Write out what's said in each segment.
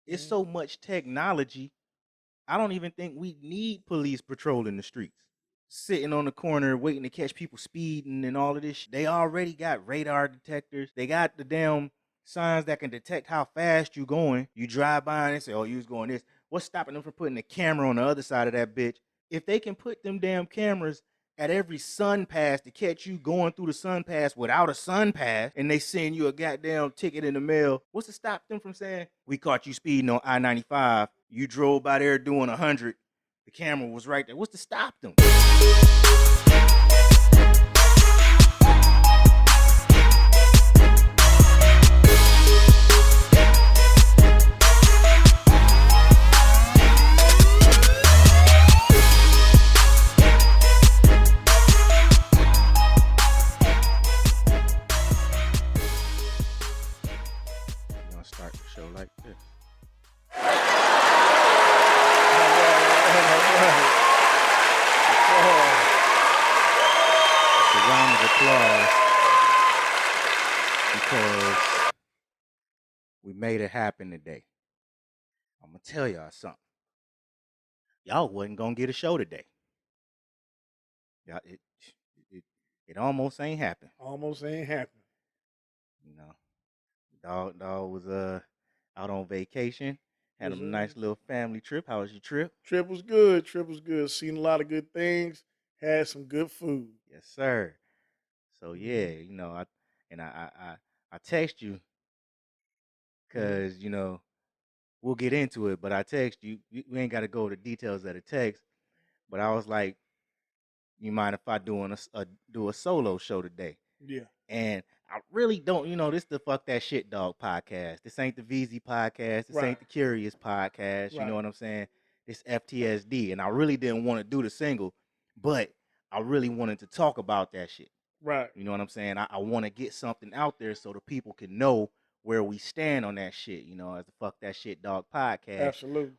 It's so much technology. I don't even think we need police patrolling the streets. Sitting on the corner waiting to catch people speeding and all of this. They already got radar detectors. They got the damn signs that can detect how fast you going. You drive by and say, oh, you was going this. What's stopping them from putting a camera on the other side of that bitch? If they can put them damn cameras at every sun pass to catch you going through the sun pass without a sun pass, and they send you a goddamn ticket in the mail, what's to stop them from saying, we caught you speeding on I-95. You drove by there doing 100. The camera was right there. What's to stop them? We're gonna start the show like this. It's a round of applause because we made it happen today. I'm gonna tell y'all something. Y'all wasn't gonna get a show today. Y'all, it almost ain't happened. Almost ain't happened. You know, dog was out on vacation. Had a nice little family trip. How was your trip? Trip was good. Seen a lot of good things. Had some good food. Yes, sir. So yeah, you know, I text you because you know we'll get into it, but I text you. We ain't got to go to the details of the text, but I was like, you mind if I do a solo show today? Yeah. And I really don't, you know, this the Fuck That Shit Dawg podcast. This ain't the Veezy podcast. This ain't the Qurious podcast. You know what I'm saying? This FTSD. And I really didn't want to do the single, but I really wanted to talk about that shit. Right. You know what I'm saying? I want to get something out there so the people can know where we stand on that shit. You know, as the Fuck That Shit Dawg podcast. Absolutely.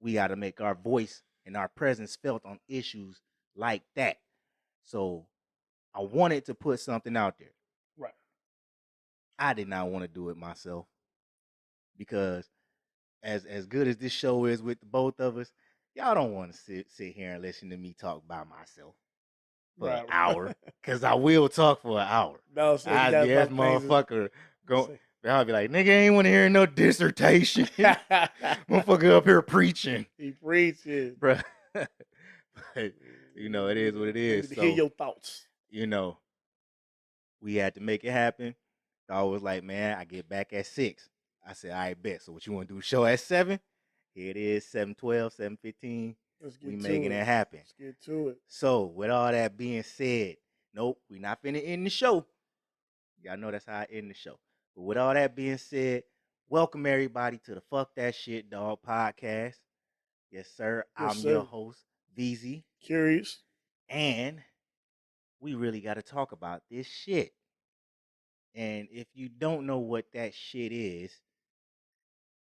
We got to make our voice and our presence felt on issues like that. So I wanted to put something out there. Right. I did not want to do it myself because as good as this show is with the both of us, y'all don't want to sit here and listen to me talk by myself for an hour, because I will talk for an hour. No, so I'll be as motherfucker go. I'll be like, nigga, ain't want to hear no dissertation. Motherfucker up here preaching. He preaching, bro. But, you know, it is what it is. So, hear your thoughts. You know, we had to make it happen. I was like, man, I get back at 6. I said, all right, bet. So what you want to do? Show at 7? Here it is, 7:12, 7:15. We making it happen. Let's get to it. So with all that being said, nope, we not finna end the show. Y'all know that's how I end the show. But with all that being said, welcome everybody to the Fuck That Shit Dawg podcast. Yes, sir. I'm your host, Veezy. Qurious. And we really got to talk about this shit. And if you don't know what that shit is,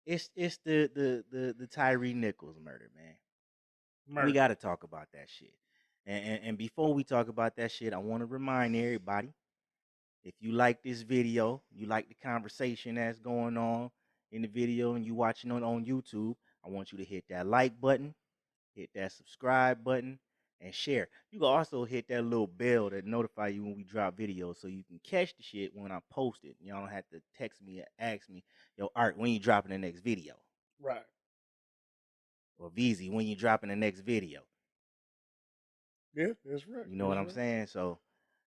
it's the Tyre Nichols murder, man. We got to talk about that shit. And before we talk about that shit, I want to remind everybody, if you like this video, you like the conversation that's going on in the video, and you watching on YouTube, I want you to hit that like button, hit that subscribe button, and share. You can also hit that little bell that notify you when we drop videos, so you can catch the shit when I post it. Y'all don't have to text me and ask me, yo, Art, when you dropping the next video? Right. Or Veezy, when you dropping the next video? Yeah, that's right. You know what I'm saying? So,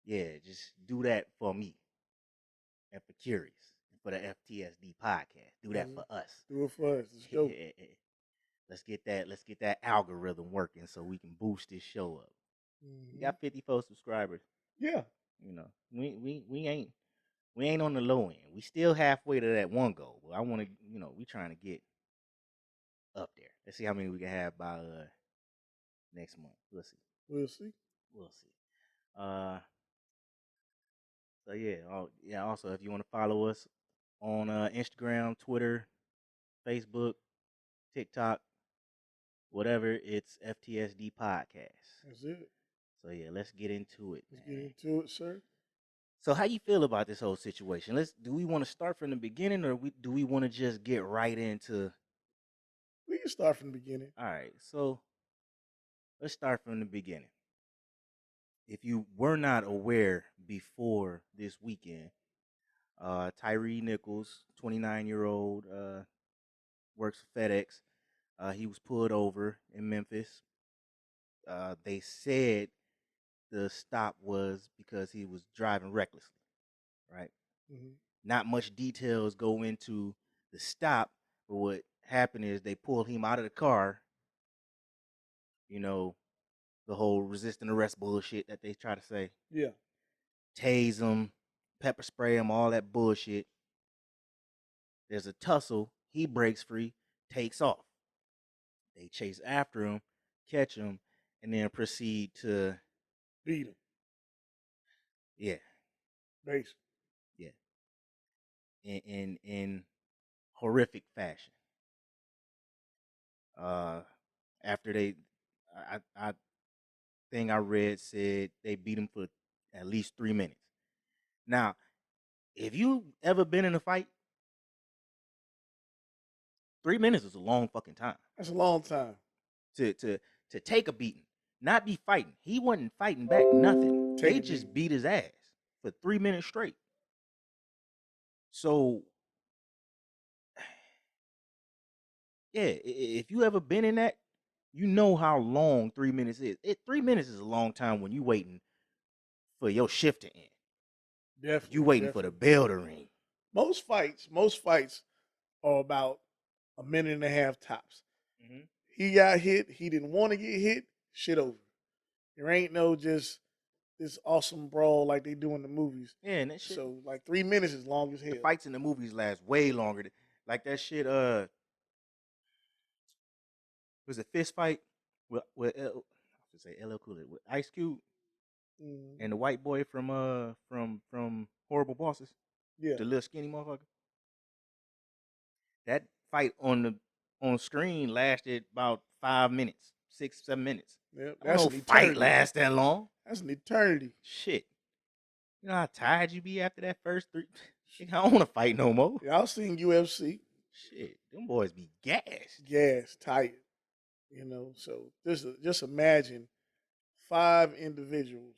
yeah, just do that for me and for Qurious, and for the FTSD podcast. Do that for us. Do it for us. Let's go. Let's get that algorithm working so we can boost this show up. We got 54 subscribers. Yeah. You know, we ain't on the low end. We still halfway to that one goal. But I want to, you know, we trying to get up there. Let's see how many we can have by next month. We'll see. So yeah. Also, if you want to follow us on Instagram, Twitter, Facebook, TikTok, whatever, it's FTSD Podcast. That's it. So yeah, let's get into it. Let's get into it, sir. So how you feel about this whole situation? Do we want to start from the beginning, or do we want to just get right into can start from the beginning. All right, so let's start from the beginning. If you were not aware before this weekend, Tyre Nichols, 29-year-old, works for FedEx. He was pulled over in Memphis. They said the stop was because he was driving recklessly, right? Mm-hmm. Not much details go into the stop, but what happened is they pulled him out of the car. You know, the whole resisting arrest bullshit that they try to say. Yeah. Tase him, pepper spray him, all that bullshit. There's a tussle. He breaks free, takes off. They chase after him, catch him, and then proceed to beat him. Yeah. Basically. Yeah. In horrific fashion. After I thing I read said they beat him for at least 3 minutes. Now, if you ever been in a fight, 3 minutes is a long fucking time. That's a long time. To take a beating, not be fighting. He wasn't fighting back nothing. They just beat his ass for 3 minutes straight. So, yeah, if you ever been in that, you know how long 3 minutes is. 3 minutes is a long time when you waiting for your shift to end. Definitely. You waiting for the bell to ring. Most fights are about a minute and a half tops. Mm-hmm. He got hit. He didn't want to get hit. Shit over. There ain't no just this awesome brawl like they do in the movies. Yeah, and that shit. So like 3 minutes is long as hell. The fights in the movies last way longer. Like that shit. Was a fist fight with I should say LL Cool with Ice Cube and the white boy from Horrible Bosses. Yeah, the little skinny motherfucker. That fight on screen lasted about 5 minutes, 6-7 minutes. Yeah, that's an fight last that long. That's an eternity. Shit. You know how tired you be after that first 3? I don't want to fight no more. Yeah, I've seen UFC. Shit, them boys be gassed. Tired. You know, so just imagine 5 individuals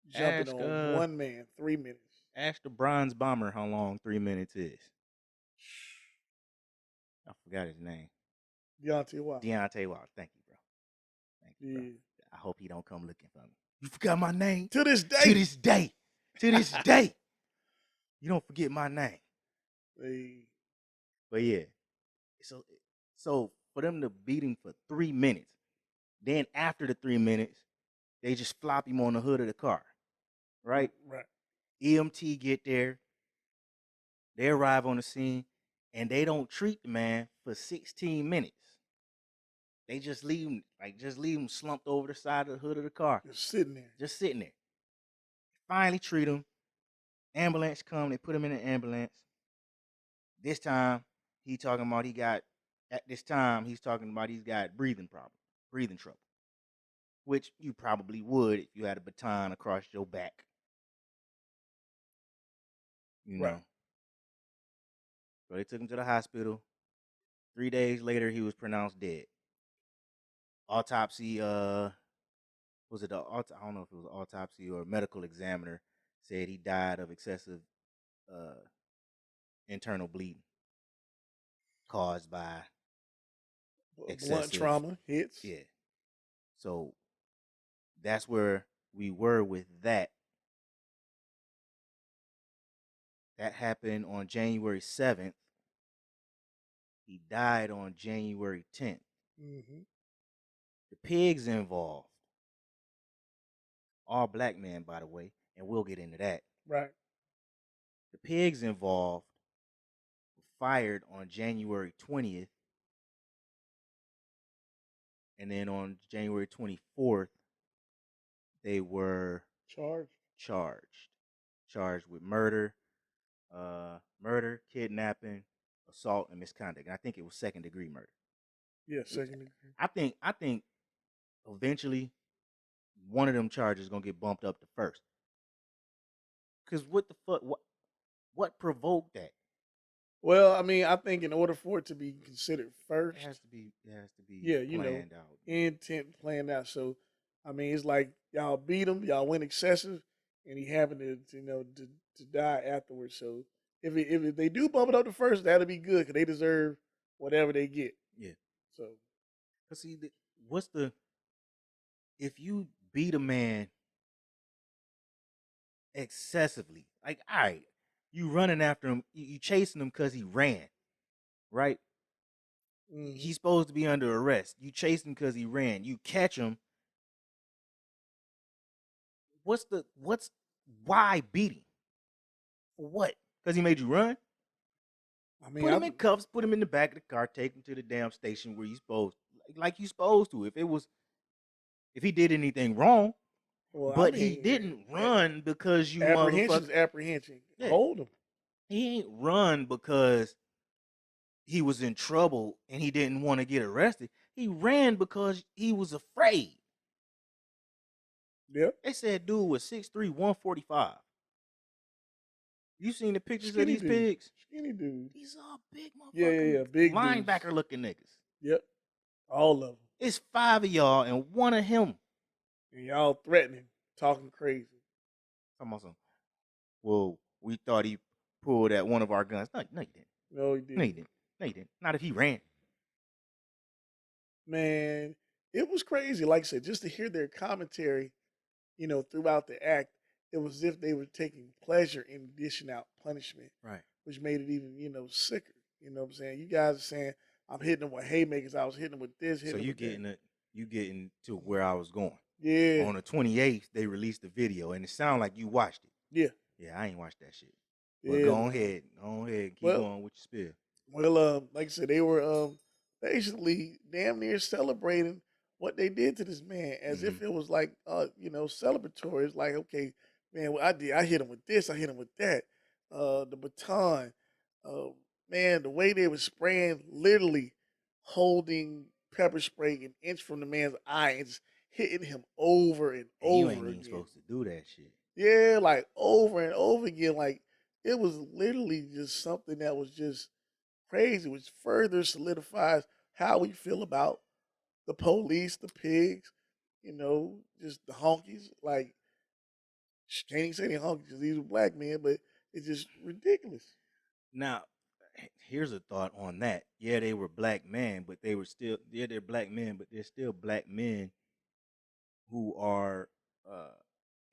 jumping on one man, 3 minutes. Ask the bronze bomber how long 3 minutes is. I forgot his name. Deontay Wilder. Thank you, bro. Thank you, bro. I hope he don't come looking for me. You forgot my name? To this day. To this day. To this day. You don't forget my name. Hey. But yeah. So for them to beat him for 3 minutes, then after the 3 minutes, they just flop him on the hood of the car. Right? Right. EMT get there. They arrive on the scene, and they don't treat the man for 16 minutes. They just leave him slumped over the side of the hood of the car. Just sitting there. Finally treat him. Ambulance come. They put him in an ambulance. This time, he's talking about he's got breathing trouble. Which you probably would if you had a baton across your back. You know. Right. So they took him to the hospital. 3 days later, he was pronounced dead. Autopsy, I don't know if it was an autopsy or a medical examiner said he died of excessive internal bleeding caused by blunt trauma hits. Yeah. So that's where we were with that. That happened on January 7th. He died on January 10th. Mm-hmm. The pigs involved. All black men, by the way, and we'll get into that. Right. The pigs involved were fired on January 20th. And then on January 24th, they were charged with murder, kidnapping, assault, and misconduct. And I think it was second-degree murder. Yeah, second degree. I think eventually one of them charges is gonna get bumped up to first. Cause what the fuck? What provoked that? Well, I mean, I think in order for it to be considered It first, has to be. It has to be yeah, planned out. intent planned out. So, I mean, it's like y'all beat him, y'all went excessive, and he happened to die afterwards. So, if they do bump it up to first, that'll be good because they deserve whatever they get. Yeah. So, Cause see, what's the if you beat a man excessively, like all right, you running after him, you chasing him because he ran, right? He's supposed to be under arrest. You chase him because he ran. You catch him. What's why beat him? For what? Because he made you run? I mean, Put him in cuffs, put him in the back of the car, take him to the damn station where you supposed like you supposed to. If he did anything wrong, well, but he didn't run because you apprehension is motherfucker. apprehension. Yeah. Hold him. He ain't run because he was in trouble and he didn't want to get arrested. He ran because he was afraid. Yep. They said dude was 6'3", 145. You seen the pictures of these pigs? Skinny dude. These are big motherfuckers. Yeah. Big linebacker looking niggas. Yep. All of them. It's 5 of y'all and one of him. And y'all threatening, talking crazy. Well, we thought he pulled at one of our guns. No, you didn't. No, he didn't. No, he didn't. Not if he ran. Man, it was crazy. Like I said, just to hear their commentary, throughout the act, it was as if they were taking pleasure in dishing out punishment. Right. Which made it even, sicker. You know what I'm saying? You guys are saying, I'm hitting them with haymakers. I was hitting them with this, So you getting to where I was going. Yeah. On the 28th, they released the video, and it sounded like you watched it. Yeah. Yeah, I ain't watched that shit. But go ahead, keep going with your spiel. Well, like I said, they were basically damn near celebrating what they did to this man, as if it was like celebratory. It's like, okay, man, what I hit him with this, I hit him with that. The baton, man, the way they were spraying, literally holding pepper spray an inch from the man's eye and just hitting him over and over you ain't again. even supposed to do that shit. Yeah, like over and over again. Like it was literally just something that was just crazy, which further solidifies how we feel about the police, the pigs, just the honkies. Like, can't even say they honkies because these are black men, but it's just ridiculous. Now, here's a thought on that. Yeah, they were black men, but they're black men, but they're still black men who are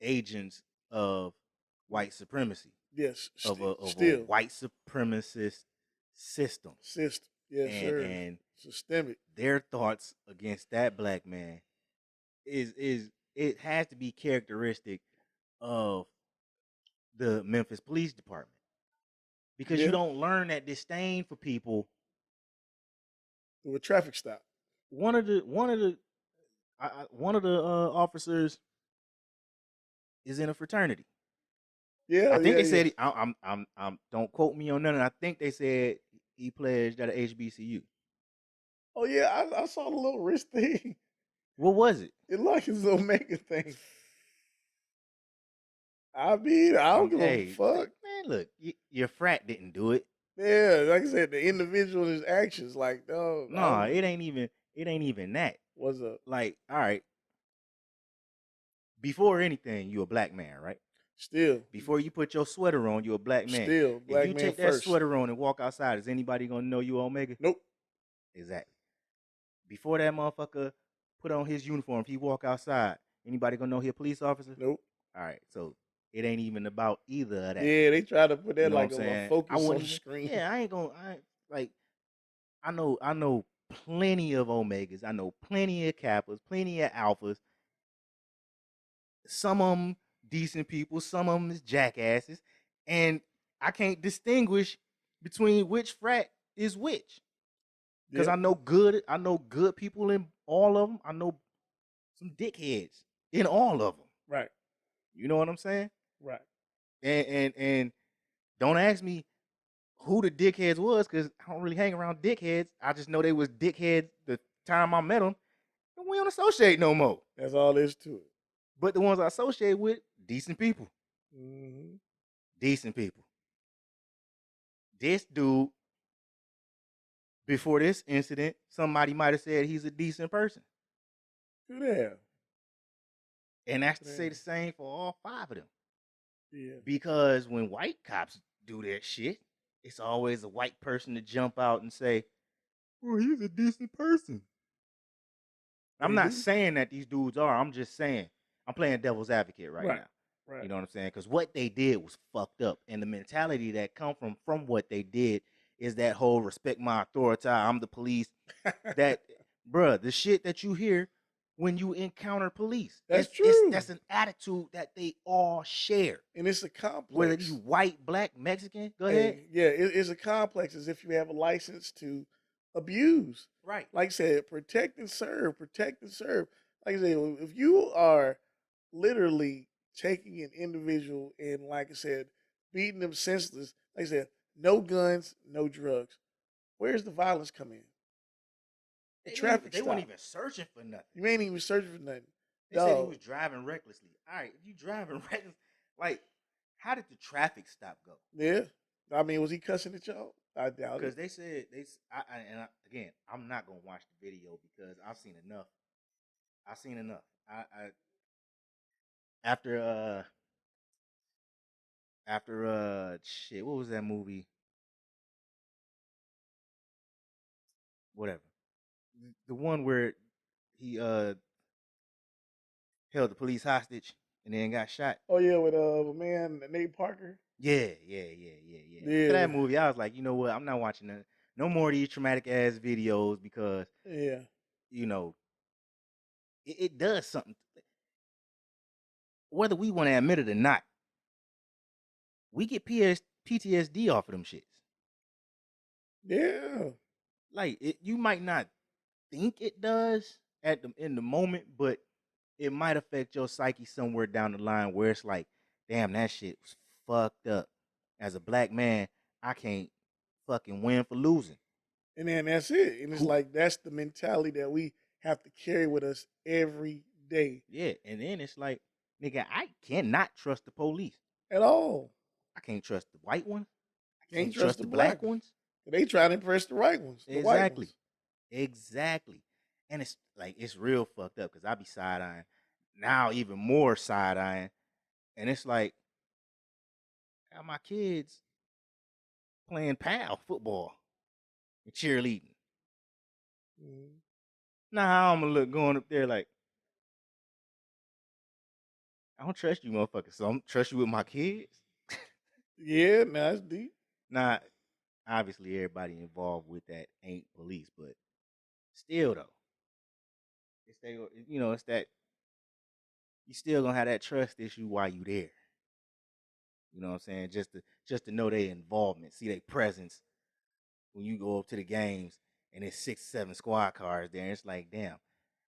agents of white supremacy. Yes, of a still white supremacist system. Yes, sir. And systemic. Their thoughts against that black man is it has to be characteristic of the Memphis Police Department, because you don't learn that disdain for people through a traffic stop. One of the officers is in a fraternity. Yeah, I think they said I'm don't quote me on nothing. I think they said he pledged at a HBCU. Oh yeah, I saw the little wrist thing. What was it? It like his Omega thing. I mean, I don't give a fuck. Man, look, your frat didn't do it. Yeah, like I said, the individual in his actions, like, no. No, it ain't even that. What's up? Like, all right. Before anything, you a black man, right? Still. Before you put your sweater on, you a black man. Still, black man. If you take that sweater on and walk outside, is anybody gonna know you Omega? Nope. Exactly. Before that motherfucker put on his uniform, if he walk outside, anybody gonna know he a police officer? Nope. All right, so it ain't even about either of that. Yeah, they try to put that like a focus on the screen. Yeah, I know plenty of Omegas. I know plenty of Kappas, plenty of Alphas. Some of them decent people, some of them is jackasses, and I can't distinguish between which frat is which. Because I know good people in all of them. I know some dickheads in all of them. Right. You know what I'm saying? Right. And don't ask me who the dickheads was, because I don't really hang around dickheads. I just know they was dickheads the time I met them, and we don't associate no more. That's all there is to it. But the ones I associate with, decent people. Mm-hmm. Decent people. This dude before this incident, somebody might have said he's a decent person. Could have. And that's to say the same for all 5 of them. Yeah. Because when white cops do that shit, it's always a white person to jump out and say, well, he's a decent person. I'm not saying that these dudes are. I'm just saying, I'm playing devil's advocate right now. Right. You know what I'm saying? Because what they did was fucked up. And the mentality that come from what they did is that whole respect my authority, I'm the police. That, bruh, the shit that you hear when you encounter police. That's true. That's an attitude that they all share. And it's a complex. Whether you white, black, Mexican, go ahead. Yeah, it's a complex as if you have a license to abuse. Right. Like I said, protect and serve, protect and serve. Like I said, if you are literally taking an individual and, like I said, beating them senseless, like I said, no guns, no drugs. Where's the violence come in? They weren't even searching for nothing. You ain't even searching for nothing. They said he was driving recklessly. All right, if you driving reckless, like, how did the traffic stop go? Yeah, I mean, was he cussing at y'all? I doubt it. Because they said again, I'm not gonna watch the video because I've seen enough. After shit, what was that movie? Whatever. The one where he held the police hostage and then got shot. Oh yeah, with man Nate Parker. Yeah. For that movie, I was like, you know what? I'm not watching no more of these traumatic ass videos because you know, it does something. Whether we want to admit it or not, we get PTSD off of them shits. Yeah. Like you might not think it does in the moment, but it might affect your psyche somewhere down the line where it's like, damn, that shit was fucked up. As a black man, I can't fucking win for losing. And then that's it. And it's like, that's the mentality that we have to carry with us every day. Yeah. And then it's like, nigga, I cannot trust the police. At all. I can't trust the white ones. I can't trust the black ones. They try to impress the right ones. The white ones. Exactly. And it's like, it's real fucked up because I be side-eyeing. Now even more side-eyeing. And it's like, how my kids playing PAL football and cheerleading. Mm-hmm. Now how I'm gonna look going up there like, I don't trust you motherfuckers, so I don't trust you with my kids. Yeah, that's deep. Nah, obviously everybody involved with that ain't police, but still though, it's that you still gonna have that trust issue while you there. You know what I'm saying? Just to know their involvement, see their presence when you go up to the games and it's 6, 7 squad cars there. And it's like, damn,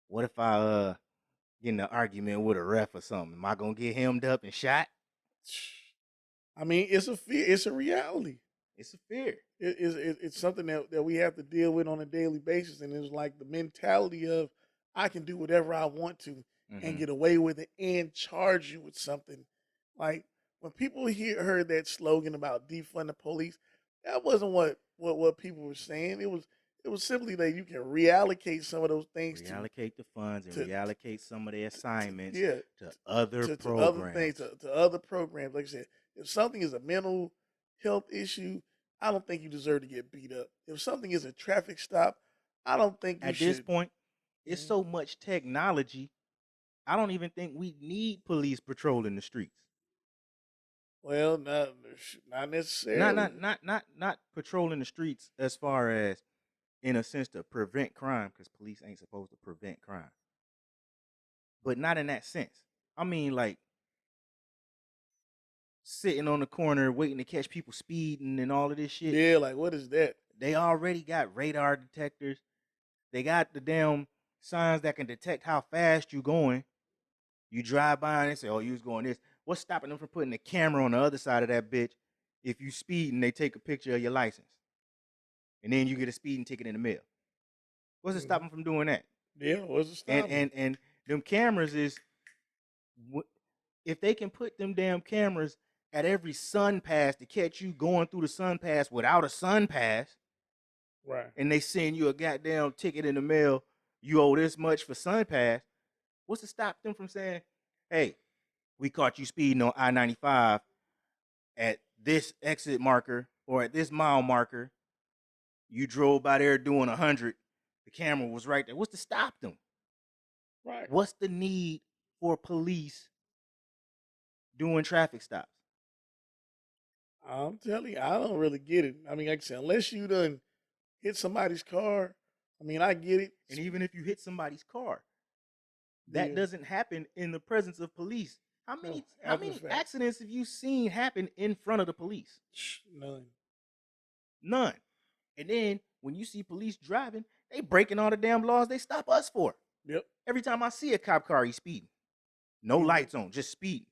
what if I get in an argument with a ref or something? Am I gonna get hemmed up and shot? I mean, it's a fear. It's a reality. It's a fear. It's something that we have to deal with on a daily basis. And it's like the mentality of, I can do whatever I want to and get away with it and charge you with something. Like, when people heard that slogan about defund the police, that wasn't what people were saying. It was simply that you can reallocate some of those things, reallocate the funds and reallocate some of the assignments to other programs, to other things, to other programs. Like I said, if something is a mental health issue, I don't think you deserve to get beat up. If something is a traffic stop, I don't think you should. At this point, it's so much technology. I don't even think we need police patrolling the streets. Well, not necessarily. Not patrolling the streets as far as, in a sense, to prevent crime, because police ain't supposed to prevent crime. But not in that sense. I mean, like, sitting on the corner waiting to catch people speeding and all of this shit. Yeah, like, what is that? They already got radar detectors. They got the damn signs that can detect how fast you're going. You drive by and they say, oh, you was going this. What's stopping them from putting a camera on the other side of that bitch if you speed and they take a picture of your license? And then you get a speeding ticket in the mail. What's it stopping from doing that? Yeah, what's it stopping? And them cameras is, if they can put them damn cameras at every sun pass to catch you going through the sun pass without a sun pass, Right. And they send you a goddamn ticket in the mail. You owe this much for SunPass. What's to stop them from saying, hey, we caught you speeding on I-95 at this exit marker or at this mile marker. You drove by there doing 100. The camera was right there. What's to stop them? Right. What's the need for police doing traffic stops? I'm telling you, I don't really get it. I mean, like I said, unless you done hit somebody's car, I mean, I get it. And even if you hit somebody's car, that doesn't happen in the presence of police. How many accidents have you seen happen in front of the police? None. And then when you see police driving, they breaking all the damn laws they stop us for. Yep. Every time I see a cop car, he's speeding. No lights on, just speeding.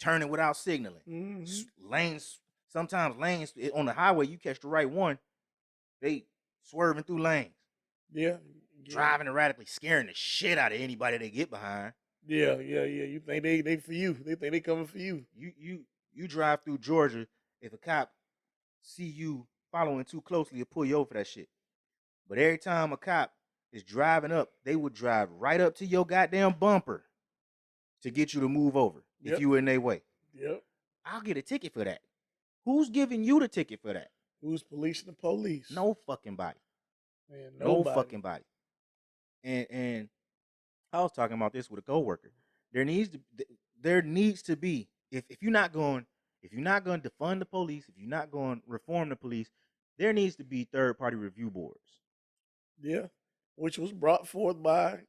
Turning without signaling. Lanes, sometimes lanes on the highway, you catch the right one, they swerving through lanes. Yeah. Driving erratically, scaring the shit out of anybody they get behind. Yeah. You think they for you. They think they coming for you. You drive through Georgia, if a cop see you following too closely, he'll pull you over for that shit. But every time a cop is driving up, they would drive right up to your goddamn bumper to get you to move over if you were in their way. Yep. I'll get a ticket for that. Who's giving you the ticket for that? Who's policing the police? No fucking body. Man, no fucking body. And I was talking about this with a coworker. There needs to be if you're not going to defund the police, if you're not going to reform the police, there needs to be third-party review boards. Yeah, which was brought forth by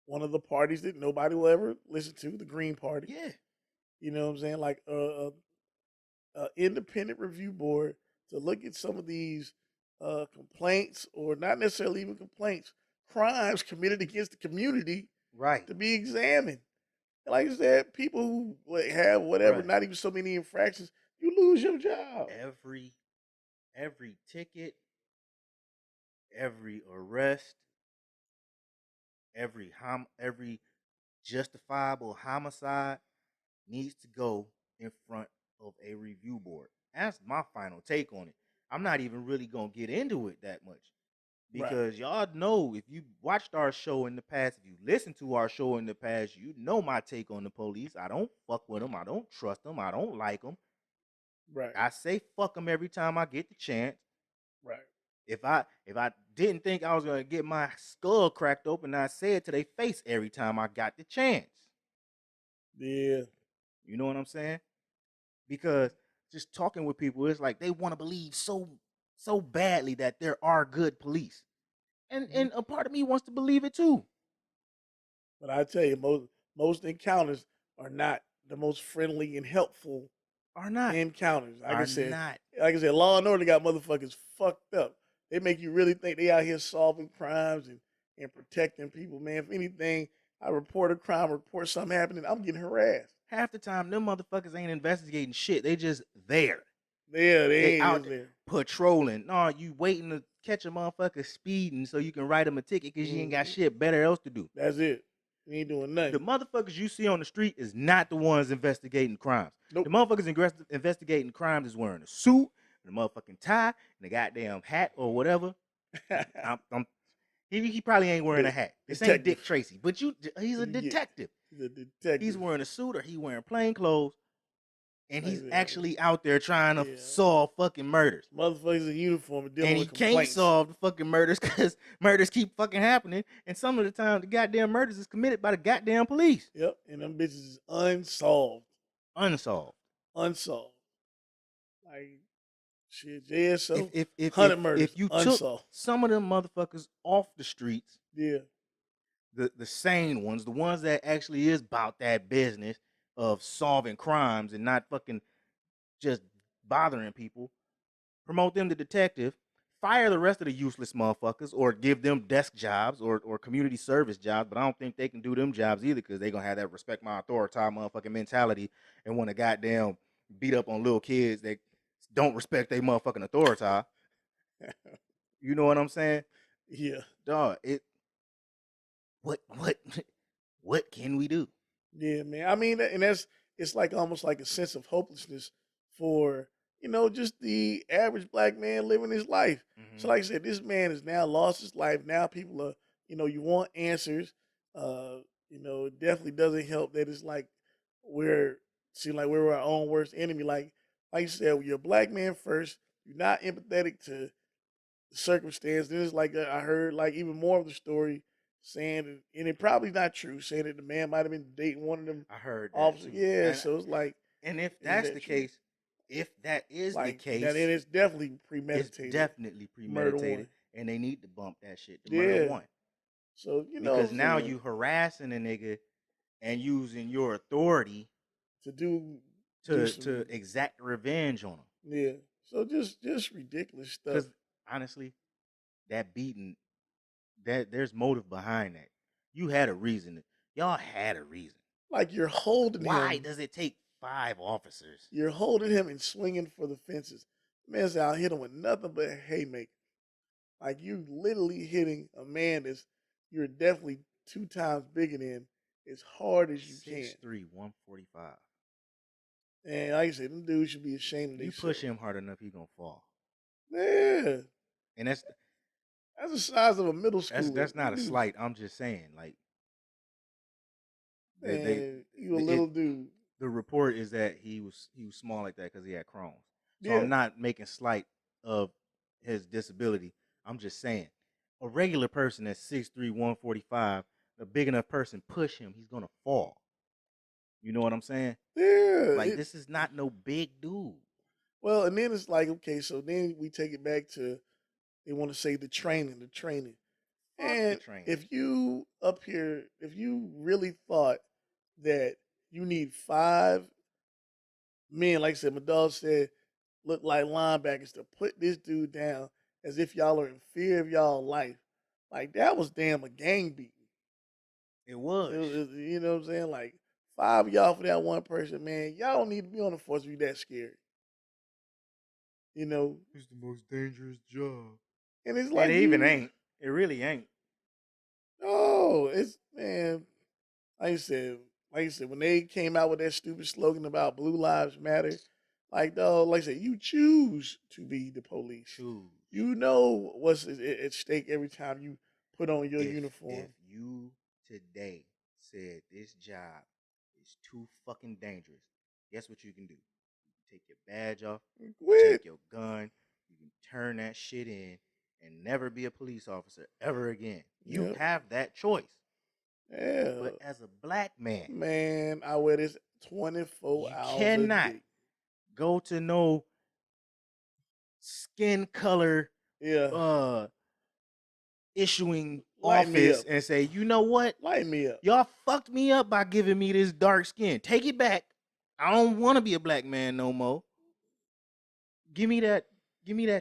one of the parties that nobody will ever listen to, the Green Party. Yeah. You know what I'm saying? Like independent review board to look at some of these complaints, or not necessarily even complaints, crimes committed against the community, right, to be examined. And like I said, people who have whatever, not even so many infractions, you lose your job. Every ticket, every arrest, every justifiable homicide needs to go in front of a review board. That's my final take on it. I'm not even really gonna get into it that much because y'all know, if you watched our show in the past, if you listened to our show in the past, you know my take on the police. I don't fuck with them. I don't trust them. I don't like them. Right. I say fuck them every time I get the chance. Right. If I didn't think I was gonna get my skull cracked open, I say it to their face every time I got the chance. Yeah. You know what I'm saying? Because just talking with people, it's like they want to believe so badly that there are good police. And a part of me wants to believe it too. But I tell you, most encounters are not the most friendly and helpful encounters. Like I said, Law and Order got motherfuckers fucked up. They make you really think they out here solving crimes and protecting people, man. If anything, I report a crime, report something happening, I'm getting harassed. Half the time, them motherfuckers ain't investigating shit. They just there. Yeah, they out there patrolling. No, you waiting to catch a motherfucker speeding so you can write him a ticket because you ain't got shit better else to do. That's it. You ain't doing nothing. The motherfuckers you see on the street is not the ones investigating crimes. Nope. The motherfuckers investigating crimes is wearing a suit, and a motherfucking tie, and a goddamn hat or whatever. He probably ain't wearing a hat. This ain't Dick Tracy, but he's a detective. He's a detective. He's wearing a suit or he wearing plain clothes, and he's actually out there trying to solve fucking murders. Motherfuckers in uniform dealing with complaints. And he can't solve the fucking murders because murders keep fucking happening, and some of the time the goddamn murders is committed by the goddamn police. Yep, and them bitches is unsolved. Unsolved. Like, shit, yeah, so if 100 murders, if you unsolved. Took some of them motherfuckers off the streets, yeah, the sane ones, the ones that actually is about that business of solving crimes and not fucking just bothering people, promote them to detective, fire the rest of the useless motherfuckers, or give them desk jobs or community service jobs. But I don't think they can do them jobs either, because they're gonna have that respect my authority motherfucking mentality and want to goddamn beat up on little kids that don't respect their motherfucking authority. You know what I'm saying? Yeah. Dog, what can we do? Yeah, man. I mean, and it's like almost like a sense of hopelessness for, just the average black man living his life. So like I said, this man has now lost his life. Now people are, you want answers. It definitely doesn't help that it's like we're we're our own worst enemy. Like you said, you're a black man first. You're not empathetic to the circumstance. Then it's like I heard like even more of the story saying that, and it probably not true, saying that the man might have been dating one of them I heard that officers. too. Yeah, so it's like, And if is that's that the true? case, if that is the Like case, that, it is definitely it's premeditated. definitely Murder premeditated, one. and they need to bump that shit to Yeah. murder one. So Because now you harassing a nigga and using your authority to to exact revenge on him. Yeah. So just ridiculous stuff. Because honestly, that beating, there's motive behind that. You had a reason. Y'all had a reason. Like you're holding him. Why does it take 5 officers? You're holding him and swinging for the fences. Man said, I'll hit him with nothing but a haymaker. Like you literally hitting a man that's you're definitely 2 times bigger than as hard as you 6'3", can. 145. And like I said, them dudes should be ashamed of themselves. You push him hard enough, he gonna fall. Yeah. And that's the size of a middle schooler. That's not a slight. I'm just saying, like, you a little dude. The report is that he was small like that because he had Crohn's. So Yeah. I'm not making slight of his disability. I'm just saying, a regular person that's 6'3", 145, a big enough person, push him, he's gonna fall. You know what I'm saying? Yeah. Like, this is not no big dude. Well, and then it's like, okay, so then we take it back to, they want to say the training. And if you really thought that you need 5 men, like I said, my dog said, look like linebackers to put this dude down as if y'all are in fear of y'all life, like that was damn a gang beating. It was. You know what I'm saying? Like 5 of y'all for that one person, man. Y'all don't need to be on the force to be that scared. It's the most dangerous job. And it's like it even ain't. It really ain't. No, it's man. Like I said, when they came out with that stupid slogan about Blue Lives Matter, like I said, you choose to be the police. Choose. You know what's at stake every time you put on your uniform. If you today said this job is too fucking dangerous, guess what you can do? You can take your badge off, take your gun, you can turn that shit in, and never be a police officer ever again. You have that choice. Yeah. But as a black man, I wear this 24 hours a day. You cannot go to no skin color issuing office and say, you know what? Light me up. Y'all fucked me up by giving me this dark skin. Take it back. I don't want to be a black man no more. Give me that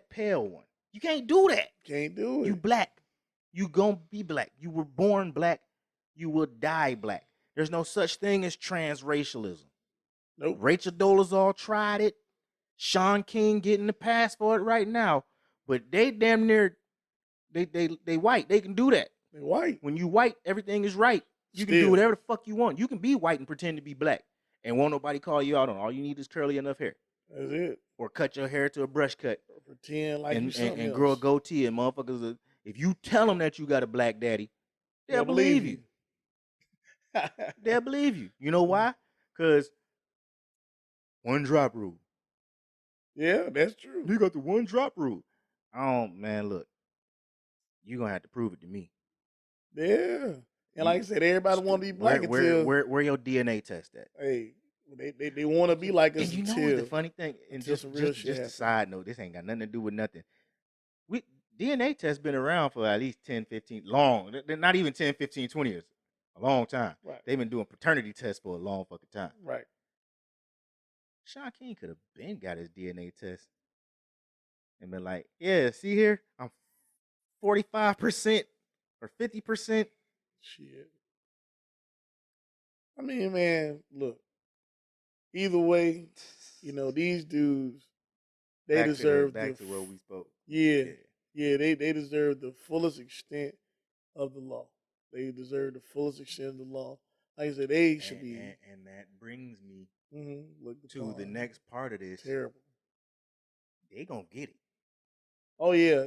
pale one. You can't do that. Can't do it. You black. You gonna be black. You were born black. You will die black. There's no such thing as transracialism. Nope. Rachel Dolezal tried it. Sean King getting the pass for it right now. But they damn near, they white. They can do that. They white. When you white, everything is right. You can do whatever the fuck you want. You can be white and pretend to be black. And won't nobody call you out on it. All you need is curly enough hair. That's it. Or cut your hair to a brush cut. Or pretend like you something and else. grow a goatee. And motherfuckers, if you tell them that you got a black daddy, they'll believe you. They'll believe you. You know why? Because one drop rule. Yeah, that's true. You got the one drop rule. Man, look. You're going to have to prove it to me. Yeah. And like I said, everybody want to be black where your DNA test at? Hey, they want to be like us. And you know the funny thing? And just a side note, this ain't got nothing to do with nothing. DNA tests been around for at least 10, 15, long. They're not even 10, 15, 20 years. A long time. Right. They've been doing paternity tests for a long fucking time. Right. Sean King could have been got his DNA test and been like, yeah, see here? I'm 45% or 50%. Shit. I mean, man, look. Either way, these dudes, they deserve back to what we spoke. Yeah, they deserve the fullest extent of the law. They deserve the fullest extent of the law. Like I said, they should be. And that brings me to the next part of this. Terrible. they gonna get it. Oh yeah.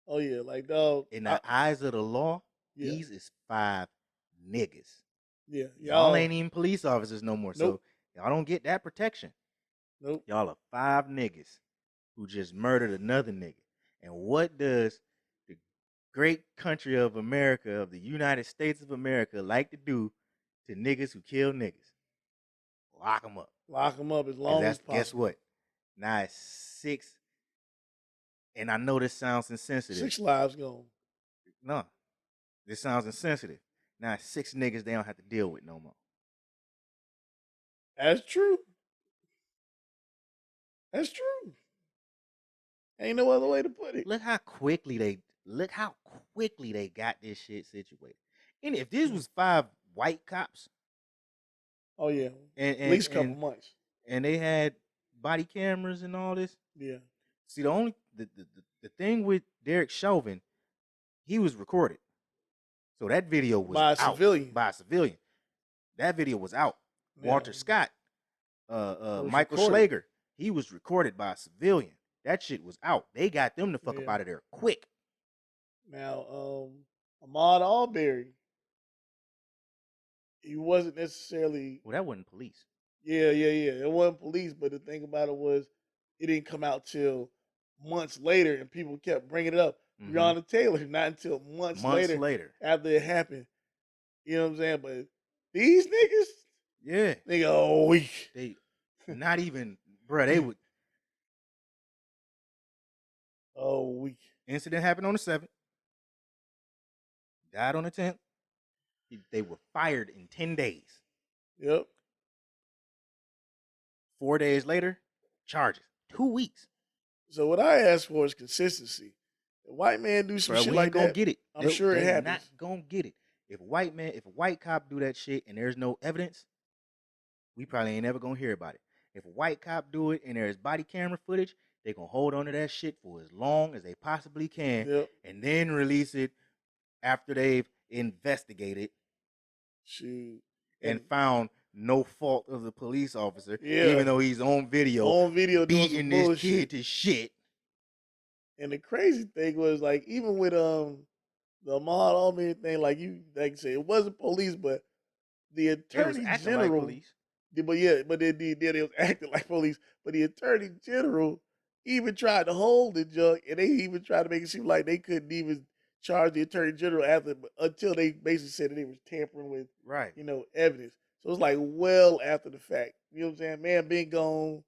Like, dog. In the eyes of the law, Yeah. these is 5 niggas. Yeah. Y'all ain't even police officers no more. Nope. So y'all don't get that protection. Nope. Y'all are 5 niggas who just murdered another nigga. And what does the great country of America, of the United States of America, like to do to niggas who kill niggas? Lock them up. Lock them up as long as possible. Guess what? Now it's 6. And I know this sounds insensitive. 6 lives gone. No, this sounds insensitive. Now it's 6 niggas they don't have to deal with no more. That's true. That's true. Ain't no other way to put it. Look how quickly they got this shit situated. And if this was 5 white cops, oh yeah, and at least a couple months, and they had body cameras and all this. Yeah. See, the thing with Derek Chauvin, he was recorded, so that video was by a out civilian. By a civilian. That video was out. Yeah. Walter Scott, Michael Schlager, he was recorded by a civilian. That shit was out. They got them the fuck up out of there quick. Now, Ahmaud Arbery, he wasn't necessarily. Well, that wasn't police. Yeah. It wasn't police, but the thing about it was, it didn't come out till months later, and people kept bringing it up. Mm-hmm. Breonna Taylor, not until months later after it happened. You know what I'm saying? But these niggas, yeah, nigga, oh weak. They not even, bro. They would. Oh weak. Incident happened on the 7th. Died on the 10th. They were fired in 10 days. Yep. 4 days later, charges. 2 weeks. So what I ask for is consistency. If a white man do some shit like that, gonna get it. I'm sure it happens. Not gonna get it. If a white cop do that shit and there's no evidence, we probably ain't ever gonna hear about it. If a white cop do it and there's body camera footage, they gonna hold on to that shit for as long as they possibly can, and then release it after they've investigated, and found no fault of the police officer, even though he's on video beating this kid to shit. And the crazy thing was, like, even with the Ahmaud Arbery thing, like you say, it wasn't police, but the attorney general. Like but they was acting like police. But the attorney general even tried to hold the junk, and they even tried to make it seem like they couldn't even charge the attorney general until they basically said that they was tampering with evidence. So it's like well after the fact. You know what I'm saying? Man been gone,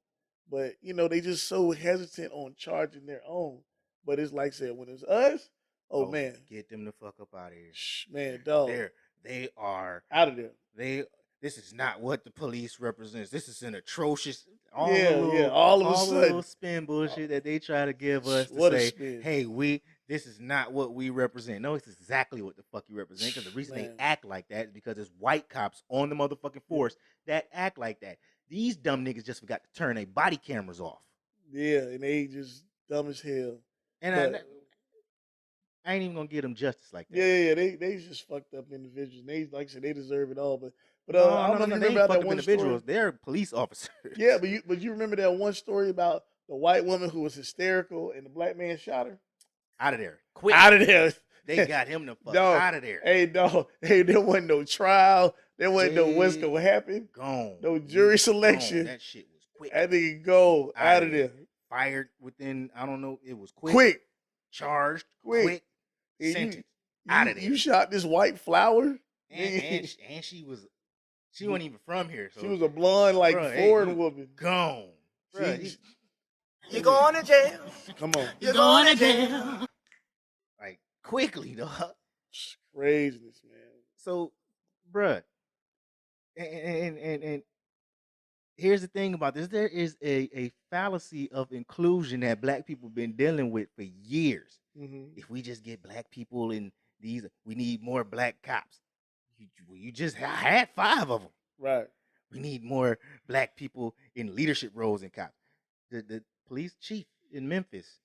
but they just so hesitant on charging their own. But it's like I said, when it's us, oh man, get them the fuck up out of here, man, dog. They are out of there. This is not what the police represents. This is an atrocious, all of a sudden, little spin bullshit that they try to give us to say, hey, this is not what we represent. No, it's exactly what the fuck you represent. Because the reason they act like that is because it's white cops on the motherfucking force that act like that. These dumb niggas just forgot to turn their body cameras off. Yeah, and they just dumb as hell. And I ain't even gonna give them justice like that. Yeah, they just fucked up individuals. They, like I said, they deserve it all. But I don't know if you remember about that one individuals. Story. They're police officers. Yeah, but you remember that one story about the white woman who was hysterical and the black man shot her? Out of there, quick! Out of there. They got him the fuck out of there. Hey, dog. Hey, there wasn't no trial. There wasn't no what's gonna happen. Gone. No jury selection. That shit was quick. That nigga go out of there. Fired within, I don't know. It was quick. Quick. Charged. Quick. Sentence. Out of there. You shot this white flower. And she wasn't even from here. So she was a blonde, foreign woman. Gone. You're going to jail. Come on. You're going to jail. Like, quickly, dog. Craziness, man. So, bruh, and here's the thing about this. There is a fallacy of inclusion that black people been dealing with for years. Mm-hmm. If we just get black people in these, we need more black cops. You just had 5 of them. Right. We need more black people in leadership roles in cops. The police chief in Memphis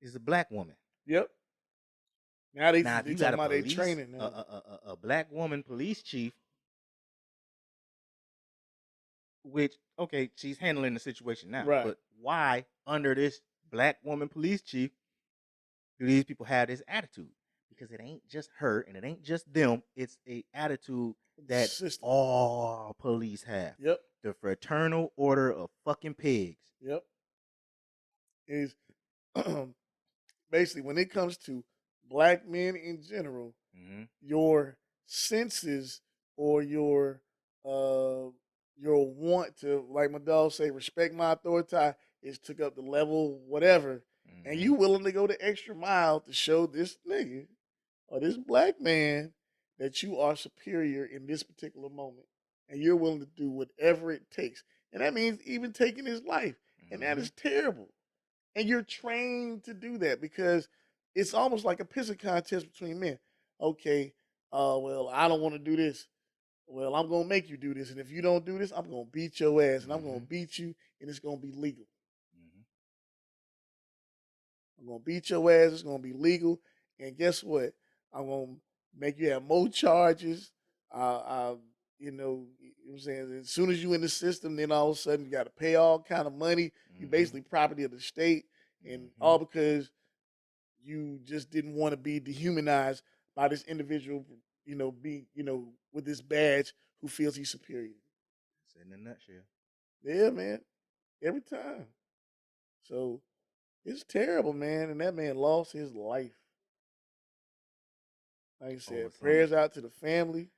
is a black woman. Yep. Now they talking about their training. A black woman police chief which, okay, she's handling the situation now. Right. But why, under this black woman police chief, do these people have this attitude? Because it ain't just her and it ain't just them. It's a attitude that System. all police have. Yep. The fraternal order of fucking pigs. Yep. Is basically when it comes to black men in general, your senses or your want to, like my dog say, respect my authority is took up the level whatever, and you willing to go the extra mile to show this nigga or this black man that you are superior in this particular moment, and you're willing to do whatever it takes, and that means even taking his life, and that is terrible. And you're trained to do that because it's almost like a pissing contest between men. Okay, well, I don't want to do this. Well, I'm going to make you do this. And if you don't do this, I'm going to beat your ass. And I'm going to beat you, and it's going to be legal. I'm going to beat your ass. It's going to be legal. And guess what? I'm going to make you have more charges. You know what I'm saying? As soon as you in the system, then all of a sudden you got to pay all kind of money. You basically property of the state, and all because you just didn't want to be dehumanized by this individual, with this badge who feels he's superior. That's in a nutshell. Yeah, man. Every time. So it's terrible, man. And that man lost his life. Like I said, prayers out to the family.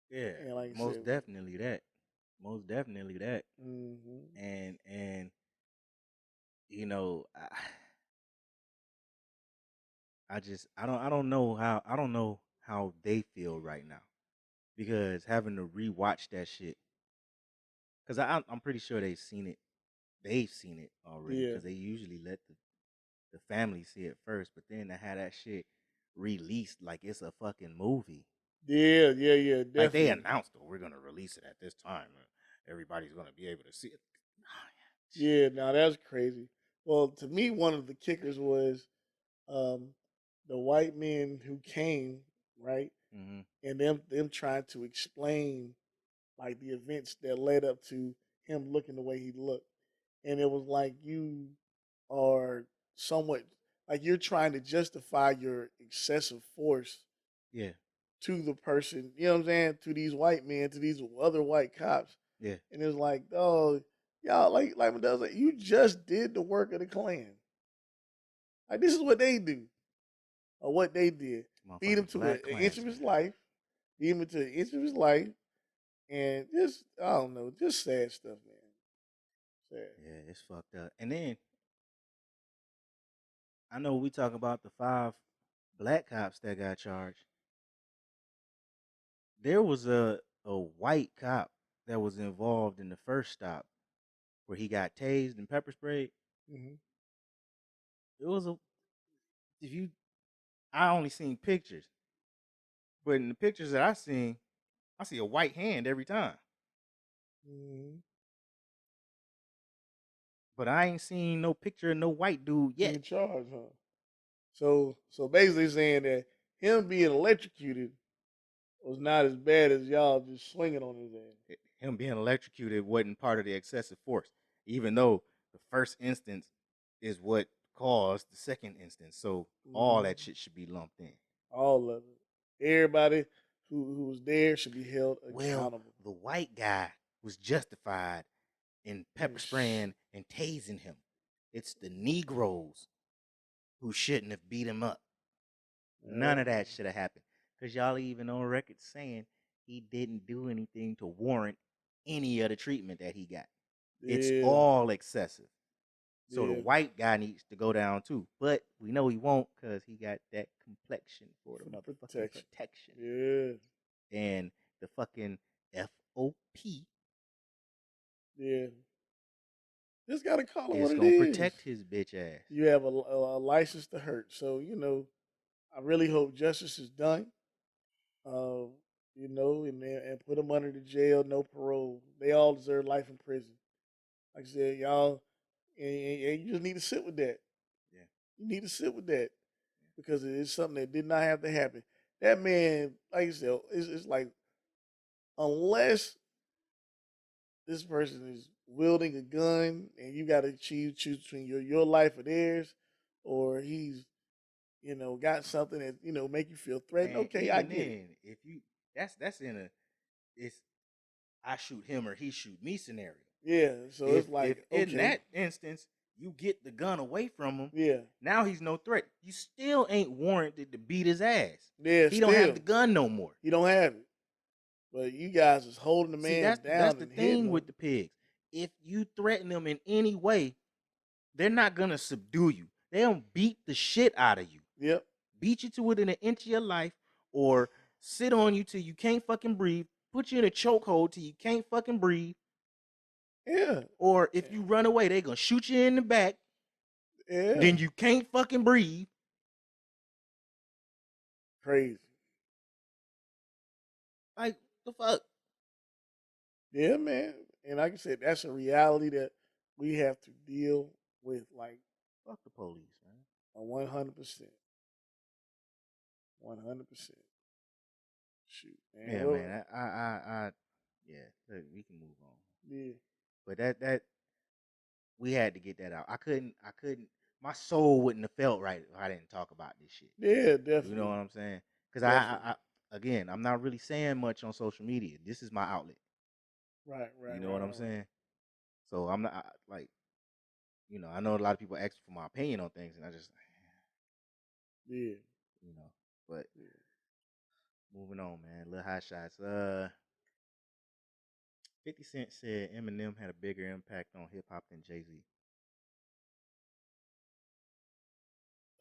Yeah, and like most definitely that. Most definitely that. And you know, I don't know how they feel right now, because having to rewatch that shit, because I'm pretty sure they've seen it already, because they usually let the family see it first, but then to have that shit released like it's a fucking movie. Yeah, definitely. Like they announced, we're gonna release it at this time. Everybody's gonna be able to see it. Yeah, now that's crazy. Well, to me, one of the kickers was the white men who came, right? And them trying to explain like the events that led up to him looking the way he looked. And it was like you are somewhat like you're trying to justify your excessive force to the person, you know what I'm saying, to these white men, to these other white cops. Yeah. And it's like, oh, y'all, like my dad was like, you just did the work of the Klan. Like, this is what they do. Or what they did. Beat him to an inch of his life. Beat him to an inch of his life. And just, I don't know, just sad stuff, man. Sad. Yeah, it's fucked up. And then, I know we talk about the 5 black cops that got charged. There was a white cop that was involved in the first stop where he got tased and pepper sprayed. It was I only seen pictures, but in the pictures that I seen, I see a white hand every time. But I ain't seen no picture of no white dude yet. In charge, huh? So basically saying that him being electrocuted was not as bad as y'all just swinging on his ass. Him being electrocuted wasn't part of the excessive force, even though the first instance is what caused the second instance. So all that shit should be lumped in. All of it. Everybody who was there should be held accountable. The white guy was justified in pepper spraying and tasing him. It's the Negroes who shouldn't have beat him up. None of that should have happened. Because y'all even on record saying he didn't do anything to warrant any of the treatment that he got. Yeah. It's all excessive. So the white guy needs to go down too. But we know he won't, because he got that complexion for the motherfucking protection. Yeah. And the fucking FOP. Yeah. Just got to call it what it is. It's going to protect his bitch ass. You have a license to hurt. So, I really hope justice is done. And put them under the jail, no parole. They all deserve life in prison. Like I said, y'all, and you just need to sit with that. Yeah. You need to sit with that because it is something that did not have to happen. That man, like I said, it's like, unless this person is wielding a gun and you got to choose between your life or theirs, or he's got something that make you feel threatened. And Okay, I even get it. then, if you that's in a it's I shoot him or he shoot me scenario. Yeah, so If it's like in that instance you get the gun away from him, yeah, now he's no threat. You still ain't warranted to beat his ass. yeah, He don't have the gun no more. He don't have it. But you guys is holding the man that's down. The thing with the pigs. If you threaten them in any way, they're not gonna subdue you. They don't beat the shit out of you. Yep. Beat you to within an inch of your life, or sit on you till you can't fucking breathe. Put you in a chokehold till you can't fucking breathe. Yeah. Or if you run away, they gonna shoot you in the back. Yeah. Then you can't fucking breathe. Crazy. Like, the fuck? Yeah, man. And like I said, that's a reality that we have to deal with. Like, fuck the police, man. 100%. 100%. Shoot, man. Yeah, man. Yeah, we can move on. Yeah. But that we had to get that out. I couldn't. My soul wouldn't have felt right if I didn't talk about this shit. Yeah, definitely. You know what I'm saying? Because I again, I'm not really saying much on social media. This is my outlet. Right. You know what I'm saying? So I'm not like, I know a lot of people ask for my opinion on things, and I just, yeah, but moving on, man. Little hot shots. 50 Cent said Eminem had a bigger impact on hip hop than Jay-Z.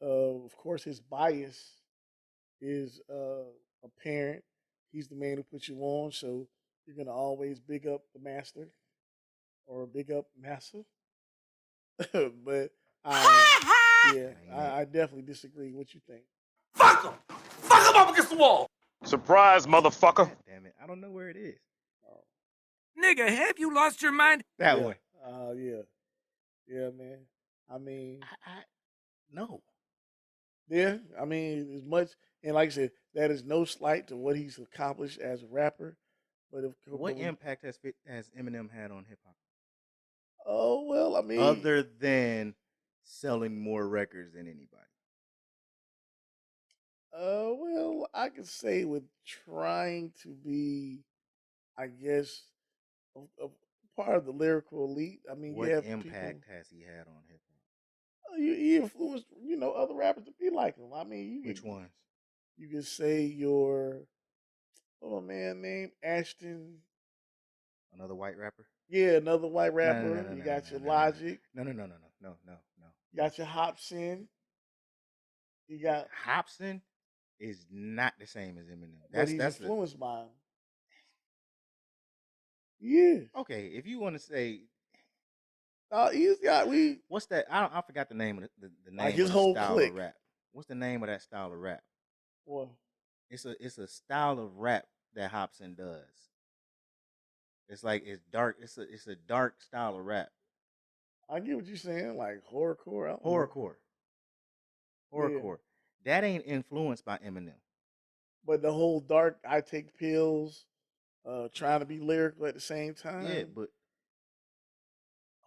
Of course, his bias is apparent. He's the man who put you on, so you're gonna always big up the master or big up Massa. But I definitely disagree. What you think? Fuck him! Fuck him up against the wall! Surprise, motherfucker! God damn it! I don't know where it is. Nigga, have you lost your mind? That one. Yeah, man. I mean, no. Yeah, I mean, as much, and like I said, that is no slight to what he's accomplished as a rapper. But what impact has Eminem had on hip hop? Oh well, I mean, other than selling more records than anybody. Well, I could say with trying to be, I guess, a part of the lyrical elite. I mean, what you have impact has he had on hip hop? He influenced, other rappers to be like him. I mean, which ones? You could say your, man named Ashton. Another white rapper? Yeah, another white rapper. You got your Logic. No. You got your Hopsin. You got Hopsin is not the same as Eminem. That's influenced by him. Yeah. Okay, if you want to say, he's got what's that? I forgot the name of the name like his of whole the style clique. of rap. What's the name of that style of rap? What? It's a style of rap that Hopsin does. It's like it's dark. It's a dark style of rap. I get what you're saying, like horrorcore. Horrorcore. That ain't influenced by Eminem. But the whole dark, I take pills, trying to be lyrical at the same time. Yeah, but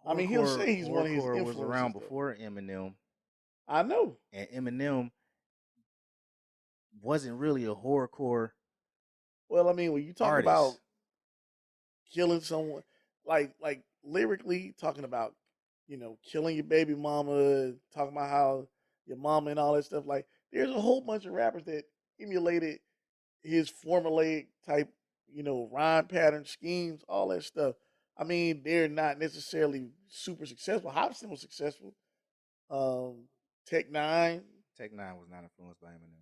I mean, he'll say he's one of his influences. Was around before Eminem. I know. And Eminem wasn't really a horrorcore. Well, I mean, when you talk about killing someone, like lyrically talking about, killing your baby mama, talking about how your mama and all that stuff, like there's a whole bunch of rappers that emulated his formulaic type, rhyme pattern schemes, all that stuff. I mean, they're not necessarily super successful. Hopsin was successful. Tech Nine was not influenced by Eminem.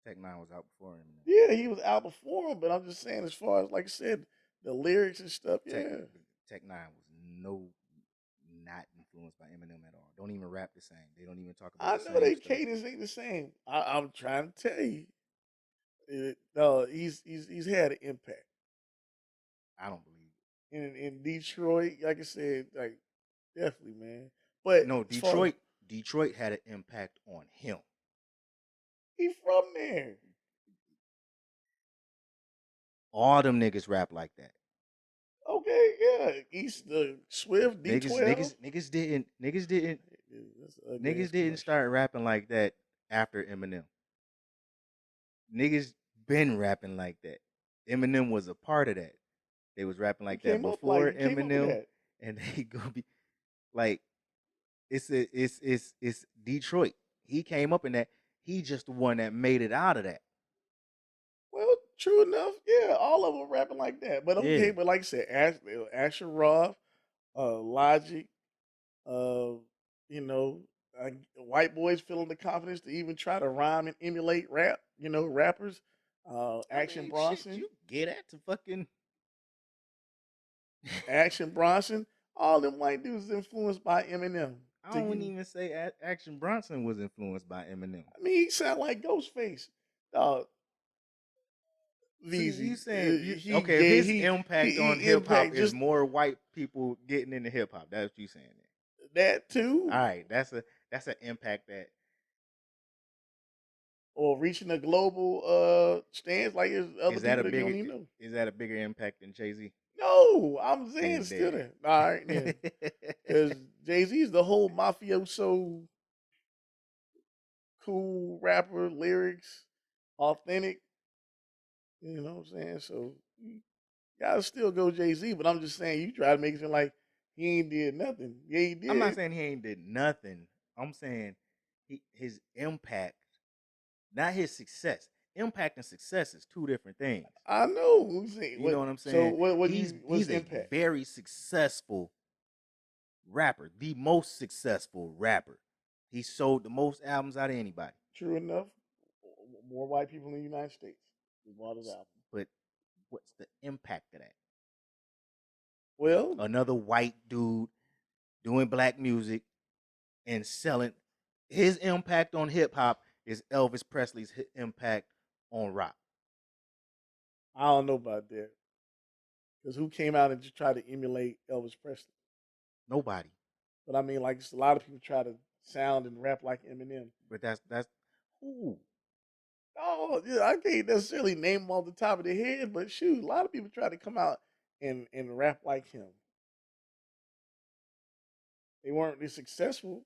Tech Nine was out before Eminem. Yeah, he was out before him, but I'm just saying, as far as like I said, the lyrics and stuff. Tech Nine was not influenced by Eminem at all. Don't even rap the same. They don't even talk about. I know their cadence ain't the same. I'm trying to tell you. No, he's had an impact. I don't believe it. In Detroit, like I said, like definitely, man. But no, Detroit had an impact on him. He from there. All them niggas rap like that. Okay, yeah. East Swift D12. Niggas didn't start rapping like that after Eminem. Niggas been rapping like that. Eminem was a part of that. They was rapping like that before Eminem, and they gonna be like, it's Detroit. He came up in that. He just the one that made it out of that. Well, true enough. Yeah, all of them rapping like that. But okay, Yeah. but like I said, Asher Roth, Logic, you know, white boys feeling the confidence to even try to rhyme and emulate rap. You know, rappers. Action Bronson. Shit, you get at to fucking Action Bronson. All them white dudes influenced by Eminem. I wouldn't even say Action Bronson was influenced by Eminem. I mean, he sound like Ghostface. Dog. Veezy. You saying his impact on hip hop is more white people getting into hip hop. That's what you saying. That too. All right, that's an impact that. Or reaching a global stance like his other is that people a bigger, that don't even know. Is that a bigger impact than Jay-Z? No, I'm saying still there. All right, then. Because Jay-Z is the whole mafioso, cool rapper, lyrics, authentic. You know what I'm saying? So you gotta still go Jay-Z, but I'm just saying you try to make it seem like he ain't did nothing. Yeah, he did. I'm not saying he ain't did nothing. I'm saying his impact, not his success. Impact and success is two different things. I know. You know what I'm saying? So he's impact? A very successful rapper, the most successful rapper. He sold the most albums out of anybody. True enough. More white people in the United States bought his album. But what's the impact of that? Well, another white dude doing black music and selling. His impact on hip hop is Elvis Presley's impact on rock. I don't know about that. Because who came out and just tried to emulate Elvis Presley? Nobody. But I mean, like, a lot of people try to sound and rap like Eminem. But that's who? Oh, yeah, I can't necessarily name them off the top of their head, but shoot, a lot of people try to come out and rap like him. They weren't as successful,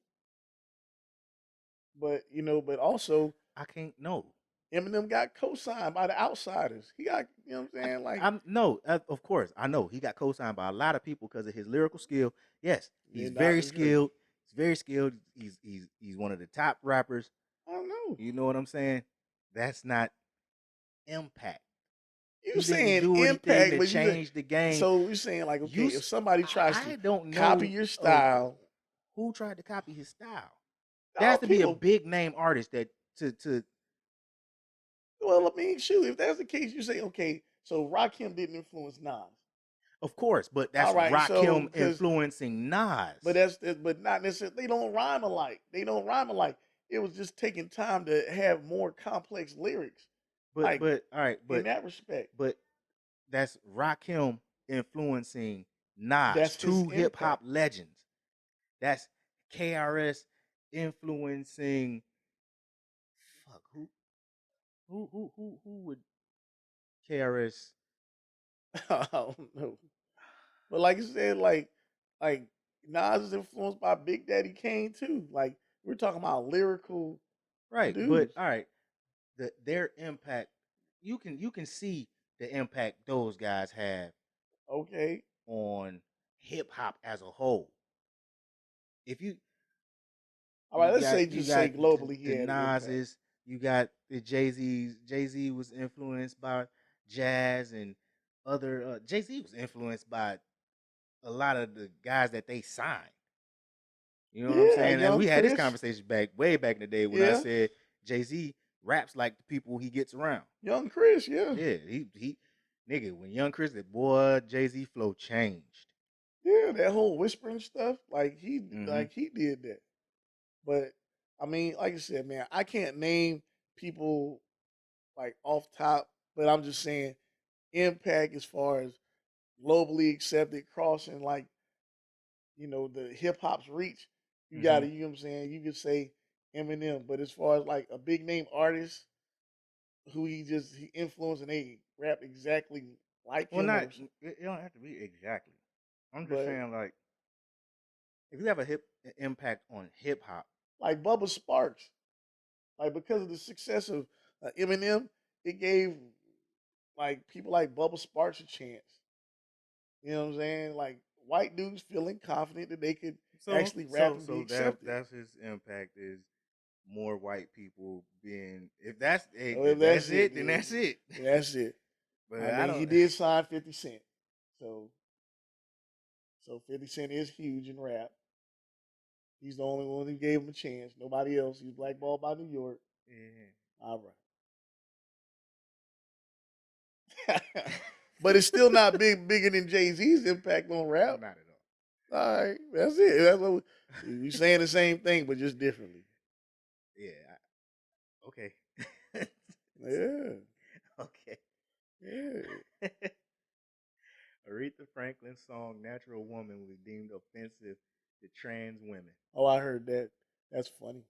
but but also I can't know. Eminem got co-signed by the Outsiders. He got, you know what I'm saying? Like, of course, I know he got co-signed by a lot of people because of his lyrical skill. Yes, he's very skilled. He's very skilled. He's one of the top rappers. I don't know. You know what I'm saying? That's not impact. You saying impact, but change the game. So you're saying like, okay, if somebody tries to copy your style, who tried to copy his style? There has to be a big name artist that to. Well, I mean, shoot, if that's the case, you say, okay, so Rakim didn't influence Nas. Of course, but that's right, Rakim influencing Nas. But not necessarily. They don't rhyme alike. It was just taking time to have more complex lyrics. But all right, but in that respect, but that's Rakim influencing Nas. That's two hip hop legends. That's KRS influencing. Fuck who would KRS? I don't know. But like you said, like Nas is influenced by Big Daddy Kane too. Like we're talking about lyrical, right? Dudes. But all right, their impact, you can see the impact those guys have. Okay. On hip hop as a whole. If you, all right, let's say globally, the Nas's, you got the Jay-Z's. Jay-Z was influenced by jazz and other. Jay-Z was influenced by a lot of the guys that they signed. You know what I'm saying? And we had this conversation way back in the day when I said Jay-Z raps like the people he gets around. Young Chris, yeah, he nigga, when Young Chris, that boy Jay-Z flow changed. Yeah, that whole whispering stuff, like he did that. But I mean, like I said, man, I can't name people like off top, but I'm just saying impact as far as globally accepted, crossing like the hip hop's reach. You got to, you know what I'm saying? You could say Eminem, but as far as like a big name artist who he influenced and they rap exactly like Well, him. not it don't have to be exactly. I'm just But- saying, like, if you have a impact on hip hop, like Bubba Sparks, like because of the success of Eminem, it gave like people like Bubba Sparks a chance. You know what I'm saying? Like white dudes feeling confident that they could actually rap and be accepted. that's his impact is more white people being. If that's So if that's it, then that's it. That's it. But I mean, he did sign 50 Cent, so 50 Cent is huge in rap. He's the only one who gave him a chance. Nobody else. He's blackballed by New York. Yeah. All right. But it's still not bigger than Jay-Z's impact on rap. Not at all. All right. That's it. That's what we're saying the same thing, but just differently. Yeah. Okay. Yeah. Okay. Yeah. Aretha Franklin's song "Natural Woman" was deemed offensive to trans women. Oh, I heard that. That's funny.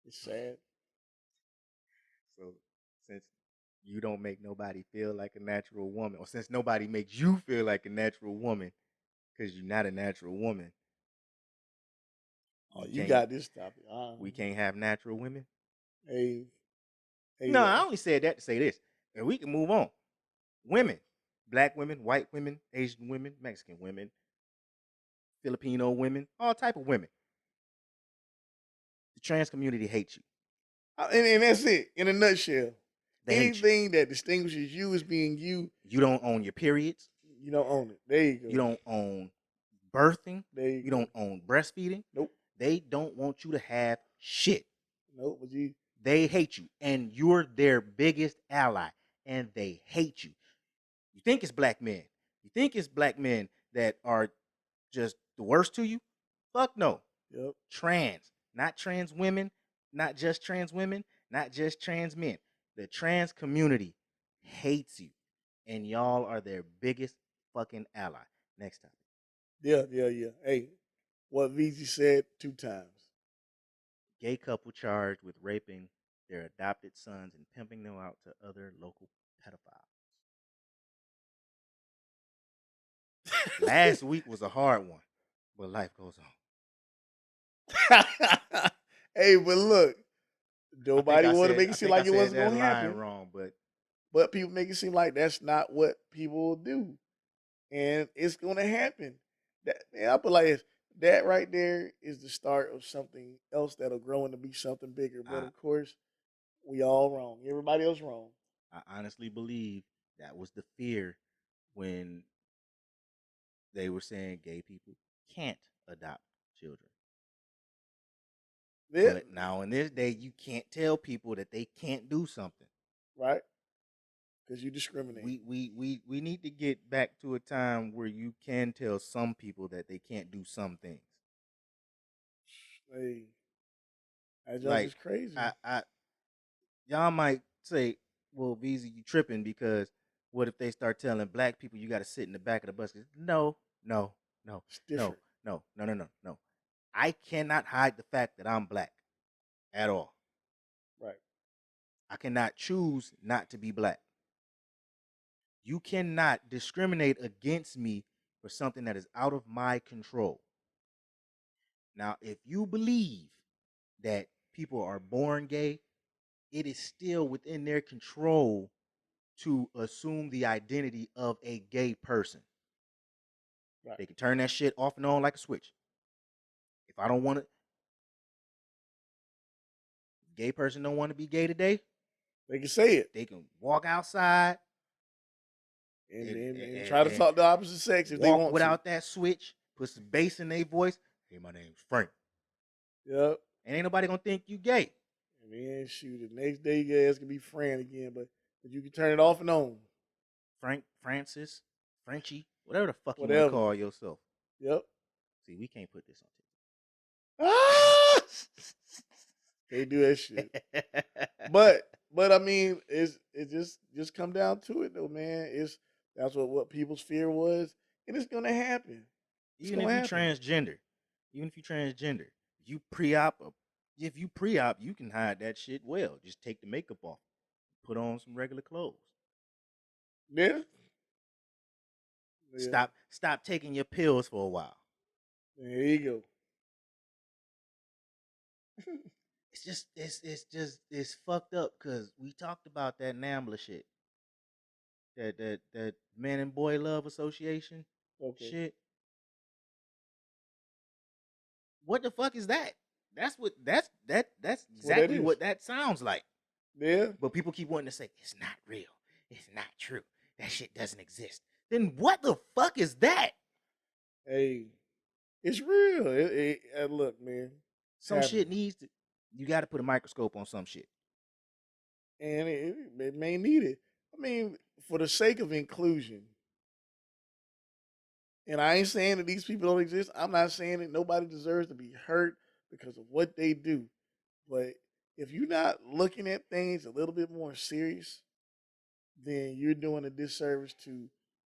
It's sad. So, since you don't make nobody feel like a natural woman, or since nobody makes you feel like a natural woman, because you're not a natural woman, Oh, you got this topic. We can't have natural women. Hey, no, I only said that to say this, and we can move on. Women, black women, white women, Asian women, Mexican women, Filipino women, all type of women. The trans community hates you. And that's it, in a nutshell. They hate Anything that distinguishes you as being you. You don't own your periods. You don't own it. There you go. You don't own birthing. There you go. Don't own breastfeeding. Nope. They don't want you to have shit. Nope. But they hate you, and you're their biggest ally, and they hate you. You think it's black men. You think it's black men that are just the worst to you? Fuck no. Yep. Trans. Not trans women, not just trans women, not just trans men. The trans community hates you, and y'all are their biggest fucking ally. Next topic. Yeah. Hey, what Veezy said 2 times. Gay couple charged with raping their adopted sons and pimping them out to other local pedophiles. Last week was a hard one, but life goes on. Hey, but look, nobody want to make it seem like it wasn't going to happen. Wrong, but people make it seem like that's not what people do, and it's going to happen. I put like this. That right there is the start of something else that'll grow into be something bigger. But of course, we all wrong. Everybody else wrong. I honestly believe that was the fear when they were saying gay people can't adopt children. Yeah. But now in this day, you can't tell people that they can't do something. Right. Because you discriminate. We need to get back to a time where you can tell some people that they can't do some things. Hey, that like, is crazy. Y'all might say, well, Veezy, you tripping because what if they start telling black people you got to sit in the back of the bus? No. I cannot hide the fact that I'm black at all. Right. I cannot choose not to be black. You cannot discriminate against me for something that is out of my control. Now, if you believe that people are born gay, it is still within their control to assume the identity of a gay person. Right. They can turn that shit off and on like a switch. If I don't want to, gay person don't want to be gay today, they can say it. They can walk outside and try to talk the opposite sex if they want without that switch, put some bass in their voice. Hey, my name's Frank. Yep. And ain't nobody gonna think you gay. And then shoot, the next day your ass can be Fran again, but you can turn it off and on. Frank, Francis, Frenchie, whatever the fuck you want to call yourself. Yep. See, we can't put this on tape. Can't do that shit. But I mean, it just come down to it though, man. That's what people's fear was, and it's gonna happen. Even if you're transgender, if you pre-op, you can hide that shit well. Just take the makeup off, put on some regular clothes. Yeah. Yeah. Stop taking your pills for a while. There you go. It's fucked up because we talked about that NAMBLA shit. That Man and Boy Love Association shit. What the fuck is that? That's exactly what that sounds like. Yeah. But people keep wanting to say it's not real. It's not true. That shit doesn't exist. Then what the fuck is that? Hey, it's real. Look, man. Some shit needs to. You got to put a microscope on some shit. And it may need it. I mean, for the sake of inclusion, and I ain't saying that these people don't exist. I'm not saying that nobody deserves to be hurt because of what they do. But if you're not looking at things a little bit more serious, then you're doing a disservice to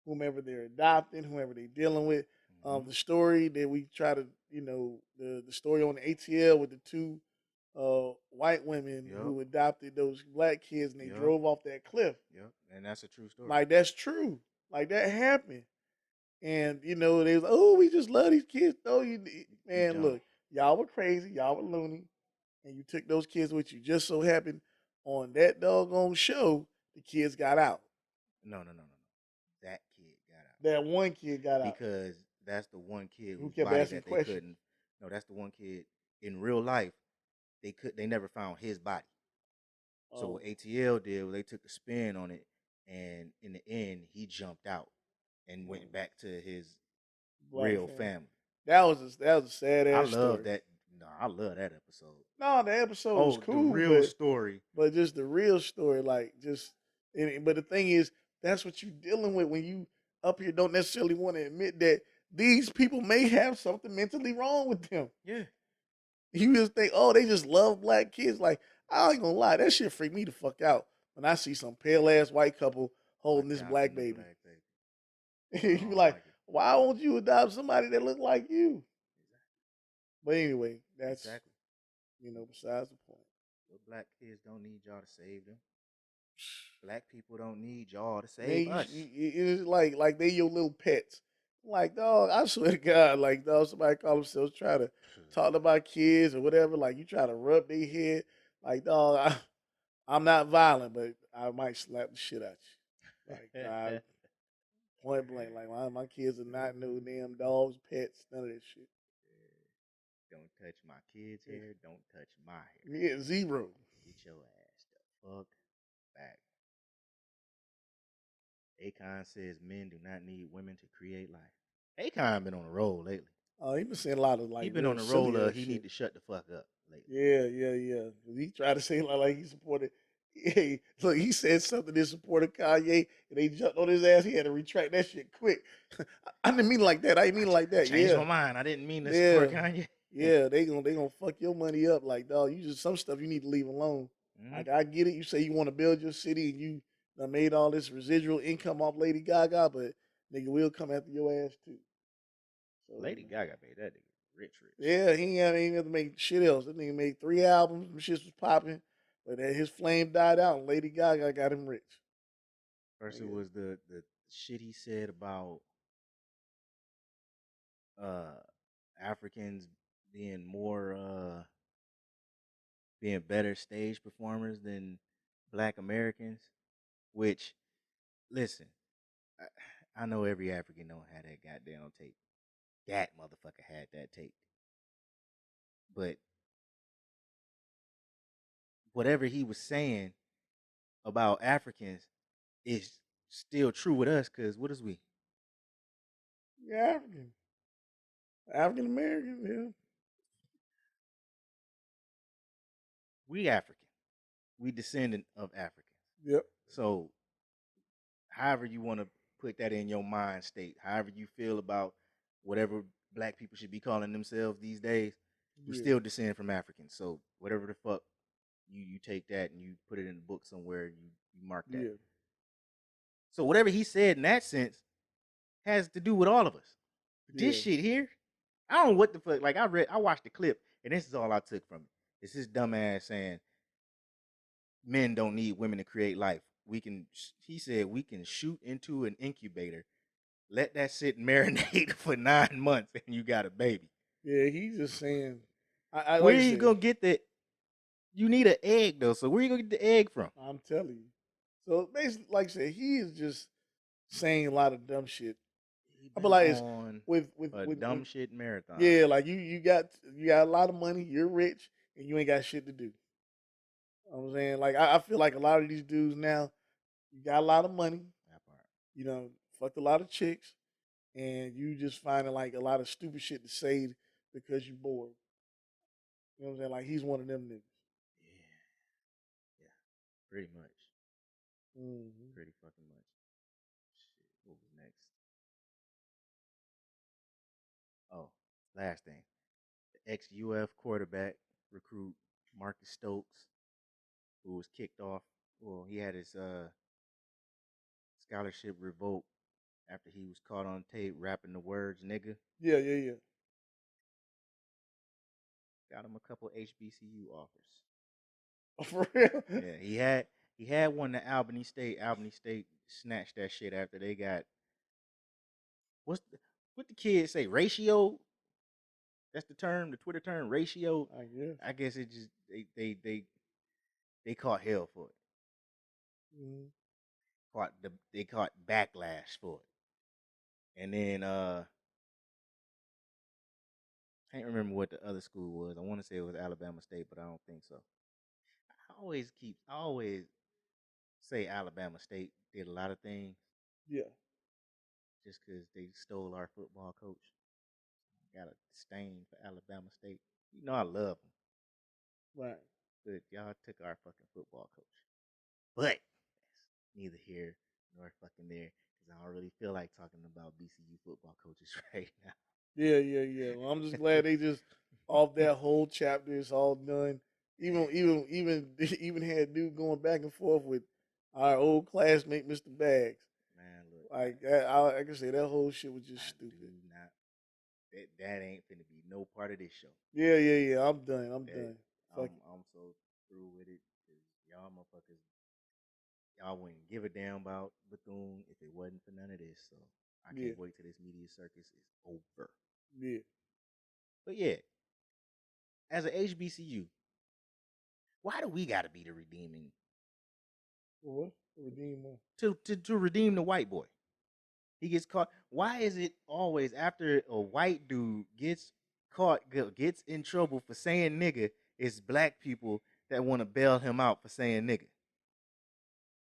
whomever they're adopting, whoever they're dealing with. The story that we try to, the story on the ATL with the two white women who adopted those black kids and they drove off that cliff. Yep, and that's a true story. Like, that's true. Like, that happened. And, they was like, oh, we just love these kids. Man, look, y'all were crazy. Y'all were loony. And you took those kids with you. Just so happened on that doggone show, the kids got out. No. That kid got out. That one kid got out. Because that's the one kid who kept asking questions. No, that's the one kid in real life. They never found his body. So what ATL did was they took a spin on it, and in the end, he jumped out and went back to his real family. That was a sad ass story. I love that. No, I love that episode. No, the episode was cool. The real story. But just the real story, but the thing is, that's what you're dealing with when you up here don't necessarily want to admit that these people may have something mentally wrong with them. Yeah. You just think, oh, they just love black kids. Like, I ain't gonna lie, that shit freaked me the fuck out when I see some pale ass white couple holding this black baby. You be like, why won't you adopt somebody that look like you? Exactly. But anyway, that's besides the point. Well, black kids don't need y'all to save them. Black people don't need y'all to save us. It's like they your little pets. Like, dog, I swear to God, like, dog, somebody call themselves try to talk about kids or whatever. Like, you try to rub their head. Like, dog, I'm not violent, but I might slap the shit out you. Like, point blank. Like, my kids are not no damn dogs, pets, none of that shit. Don't touch my kids' hair. Don't touch my hair. Yeah, zero. Get your ass the fuck back. Akon says men do not need women to create life. Akon been on a roll lately. Oh, he been saying a lot of he been on a roll of he need to shut the fuck up lately. Yeah. He tried to say like he supported. Hey, look, he said something that supported Kanye, and they jumped on his ass. He had to retract that shit quick. I didn't mean it like that. I didn't mean it like that. Changed my mind. I didn't mean to support Kanye. Yeah, they gonna fuck your money up. Like, dog, you just some stuff you need to leave alone. Like, I get it. You say you want to build your city, and you made all this residual income off Lady Gaga, but nigga will come after your ass too. So, Lady Gaga made that nigga rich. Yeah, he ain't have to make shit else. That nigga made 3 albums. Them shits was popping, but his flame died out, and Lady Gaga got him rich. First, it was the shit he said about Africans being more being better stage performers than Black Americans. Which, listen, I know every African don't have that goddamn tape. That motherfucker had that tape. But whatever he was saying about Africans is still true with us, because what is we? Yeah, African American, yeah. We African. We descendant of Africans. Yep. So, however you want to put that in your mind state, however you feel about whatever Black people should be calling themselves these days, we still descend from Africans. So, whatever the fuck, you take that and you put it in the book somewhere, you mark that. Yeah. So, whatever he said in that sense has to do with all of us. This shit here, I don't know what the fuck. Like, I watched the clip, and this is all I took from it. It's his dumb ass saying men don't need women to create life. he said we can shoot into an incubator, let that shit marinate for 9 months, and you got a baby. Yeah, he's just saying. I Where like you gonna get the? You need an egg though, so where you gonna get the egg from? I'm telling you. So basically, like I said, he is just saying a lot of dumb shit. I feel like it's with dumb shit marathon. Yeah, like you got a lot of money, you're rich, and you ain't got shit to do. You know what I'm saying, like I feel like a lot of these dudes now, you got a lot of money, you know, fucked a lot of chicks, and you just finding like a lot of stupid shit to say because you bored. You know what I'm saying? Like he's one of them niggas. Yeah, pretty much. Mm-hmm. Pretty fucking much. Shit, what was next? Oh, last thing. The ex-UF quarterback recruit Marcus Stokes, who was kicked off. Well, he had his scholarship revoked after he was caught on tape rapping the words "nigga." Yeah. Got him a couple HBCU offers. Oh, for real? Yeah, he had one to Albany State. Albany State snatched that shit after they got what the kids say, ratio? That's the term, the Twitter term, ratio. I guess it just they caught hell for it. Mm-hmm. They caught backlash for it. And then I can't remember what the other school was. I want to say it was Alabama State, but I don't think so. I always say Alabama State did a lot of things. Yeah. Just because they stole our football coach. Got a disdain for Alabama State. You know I love them. Right. But y'all took our fucking football coach. But that's neither here nor fucking there. Because I don't really feel like talking about BCU football coaches right now. Yeah. Well, I'm just glad they just off that whole chapter. It's all done. Even had dude going back and forth with our old classmate, Mr. Bags. Man, look. Like I can say that whole shit was just stupid. That ain't finna be no part of this show. Yeah. I'm done. I'm so through with it. Y'all motherfuckers, y'all wouldn't give a damn about Bethune if it wasn't for none of this. So I can't wait till this media circus is over. Yeah. But yeah, as a HBCU, why do we gotta be the redeeming? What? Redeem what? To redeem the white boy. He gets caught. Why is it always after a white dude gets caught, gets in trouble for saying nigga, it's black people that want to bail him out for saying nigga?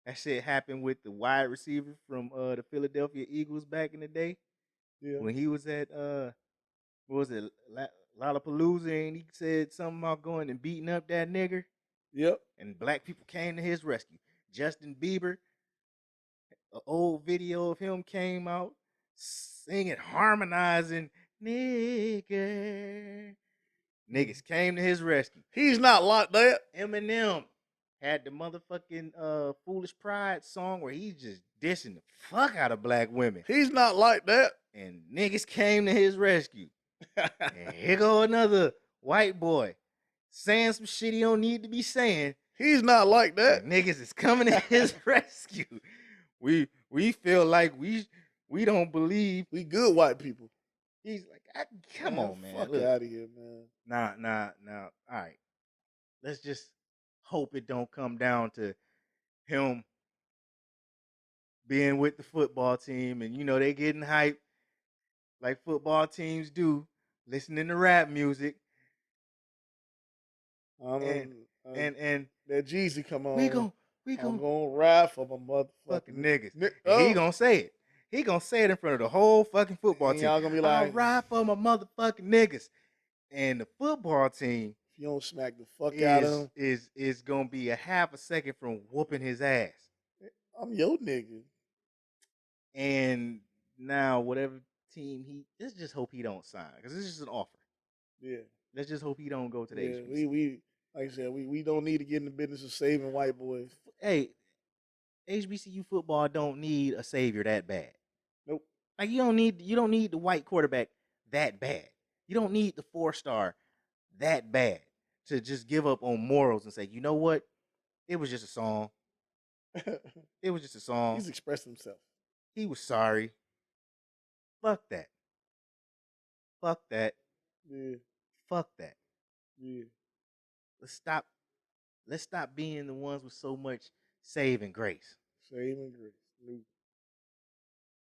That shit happened with the wide receiver from the Philadelphia Eagles back in the day. Yeah. When he was at what was it, Lollapalooza, and he said something about going and beating up that nigger. Yep. And black people came to his rescue. Justin Bieber, an old video of him came out singing, harmonizing, nigger. Niggas came to his rescue. He's not like that. Eminem had the motherfucking Foolish Pride song where he's just dissing the fuck out of black women. He's not like that. And niggas came to his rescue. And here go another white boy saying some shit he don't need to be saying. He's not like that. And niggas is coming to his rescue. We feel like we don't believe we good white people. He's like, come on, man. Fuck out of here, man. Nah. All right. Let's just hope it don't come down to him being with the football team and, they getting hyped like football teams do, listening to rap music. And that Jeezy come on. We gonna ride for my motherfucking niggas. He gonna say it. He gonna say it in front of the whole fucking football team. Y'all gonna be like, I ride for my motherfucking niggas. And the football team, if you don't smack the fuck out of him, is gonna be a half a second from whooping his ass. I'm your nigga. And now whatever team let's just hope he don't sign, because it's just an offer. Yeah. Let's just hope he don't go to the HBCU. We like I said, we don't need to get in the business of saving white boys. Hey, HBCU football don't need a savior that bad. Nope. Like you don't need the white quarterback that bad. You don't need the 4-star that bad to just give up on morals and say, you know what? It was just a song. It was just a song. He's expressed himself. He was sorry. Fuck that. Fuck that. Yeah. Fuck that. Yeah. Let's stop. Let's stop being the ones with so much saving grace. Saving grace.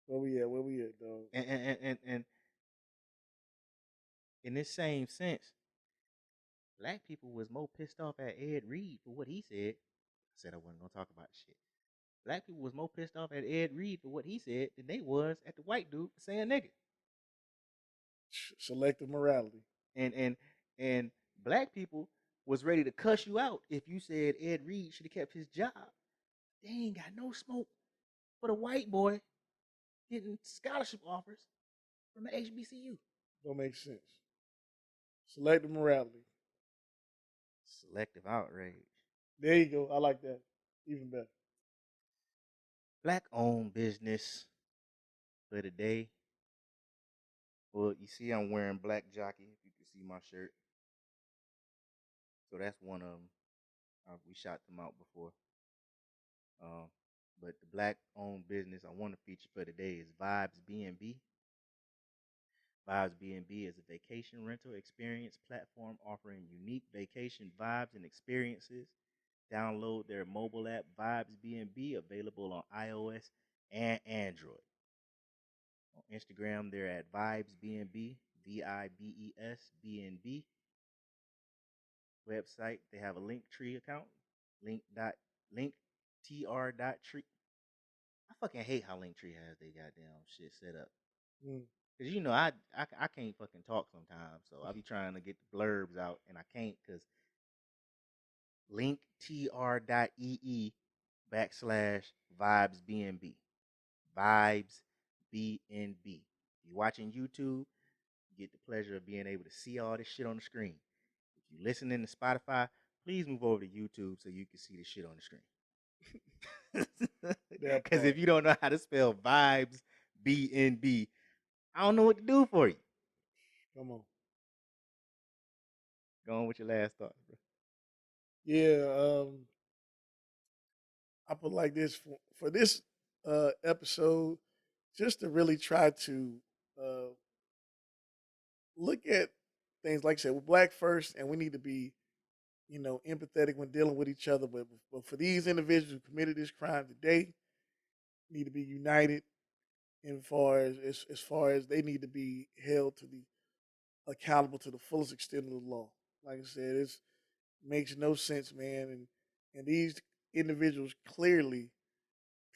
Where we at? Where we at, dog? And in this same sense, black people was more pissed off at Ed Reed for what he said. I said I wasn't gonna talk about shit. Black people was more pissed off at Ed Reed for what he said than they was at the white dude for saying nigga. Selective morality. And black people was ready to cuss you out if you said Ed Reed should have kept his job. They ain't got no smoke for the white boy getting scholarship offers from the HBCU. Don't make sense. Selective morality. Selective outrage. There you go. I like that. Even better. Black-owned business for the day. Well, you see I'm wearing black jockey, if you can see my shirt. So that's one of them. We shot them out before. But the black-owned business I want to feature for today is VibesBNB. VibesBNB is a vacation rental experience platform offering unique vacation vibes and experiences. Download their mobile app, VibesBNB, available on iOS and Android. On Instagram, they're at VibesBNB, VibesBNB. Website, they have a Linktree account, linktr.tree. I fucking hate how Linktree has they goddamn shit set up. Cause you know I can't fucking talk sometimes, so I be trying to get the blurbs out and I can't because linktr.ee/VibesBNB. VibesBNB. If you're watching YouTube, you get the pleasure of being able to see all this shit on the screen. If you're listening to Spotify, please move over to YouTube so you can see the shit on the screen. Because if you don't know how to spell VibesBNB, I don't know what to do for you. Come on. Go on with your last thought, bro. Yeah, I put like this for this episode, just to really try to look at things like I said, we're black first, and we need to be, empathetic when dealing with each other. But for these individuals who committed this crime today, need to be united. As far as they need to be held to the accountable to the fullest extent of the law. Like I said, it makes no sense, man. And these individuals clearly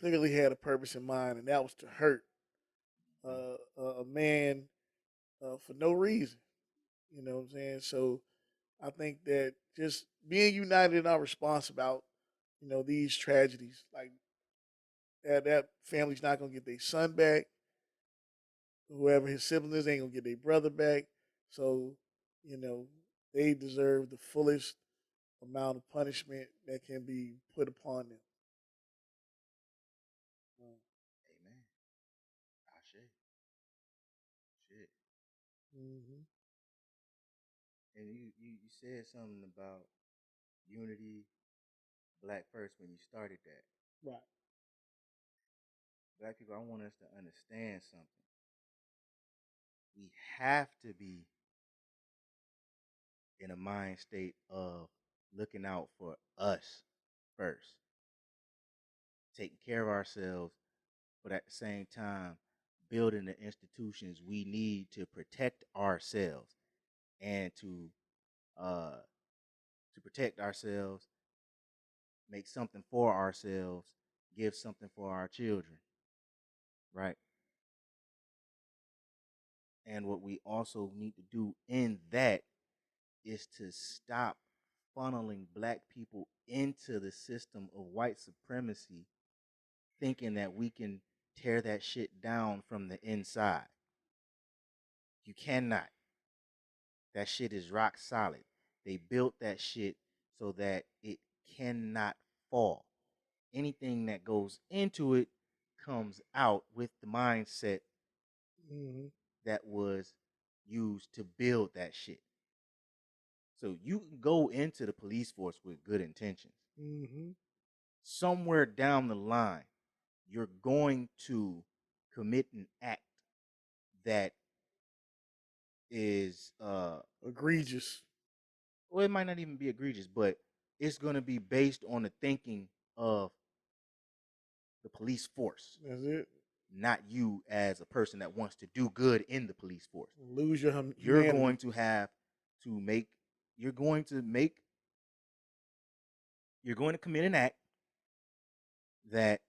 had a purpose in mind, and that was to hurt a man for no reason. You know what I'm saying? So I think that just being united in our response about these tragedies, like that family's not gonna get their son back. Whoever his siblings ain't gonna get their brother back. So, they deserve the fullest amount of punishment that can be put upon them. Amen. Ashe. Shit. Mm-hmm. And you said something about unity, black first, when you started that. Right. Black people, I want us to understand something. We have to be in a mind state of looking out for us first, taking care of ourselves, but at the same time, building the institutions we need to protect ourselves and to protect ourselves, make something for ourselves, give something for our children, right? And what we also need to do in that is to stop funneling black people into the system of white supremacy, thinking that we can tear that shit down from the inside. You cannot. That shit is rock solid. They built that shit so that it cannot fall. Anything that goes into it comes out with the mindset that was used to build that shit. So you can go into the police force with good intentions. somewhere down the line, you're going to commit an act that is egregious. Well, it might not even be egregious, but it's going to be based on the thinking of the police force. That's it. Not you as a person that wants to do good in the police force. Lose your humanity. You're going to have to make. You're going to commit an act that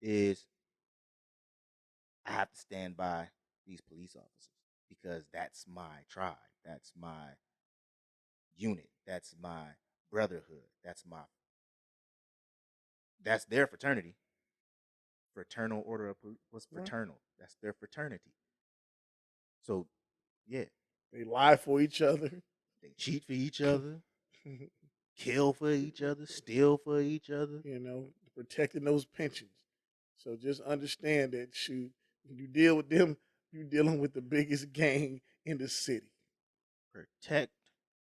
is. I have to stand by these police officers because that's my tribe. That's my unit. That's my brotherhood. That's their fraternity. Fraternal order of what's fraternal? That's their fraternity. So, yeah. They lie for each other. They cheat for each other. Kill for each other. Steal for each other. You know, protecting those pensions. So just understand that when you deal with them, you're dealing with the biggest gang in the city. Protect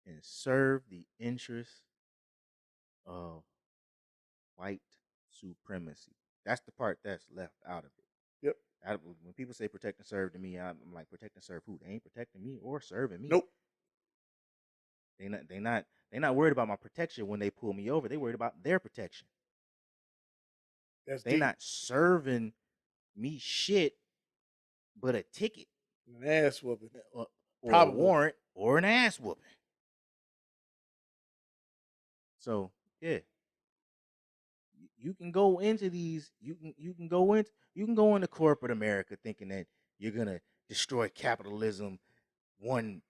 and serve the interests of white supremacy. That's the part that's left out of it. Yep. When people say protect and serve to me, I'm like, protect and serve who? They ain't protecting me or serving me. Nope. They not worried about my protection when they pull me over. They worried about their protection. They not serving me shit, but a ticket, an ass whooping, or a warrant, or an ass whooping. So yeah. You can go into these. You can go into corporate America thinking that you're gonna destroy capitalism, one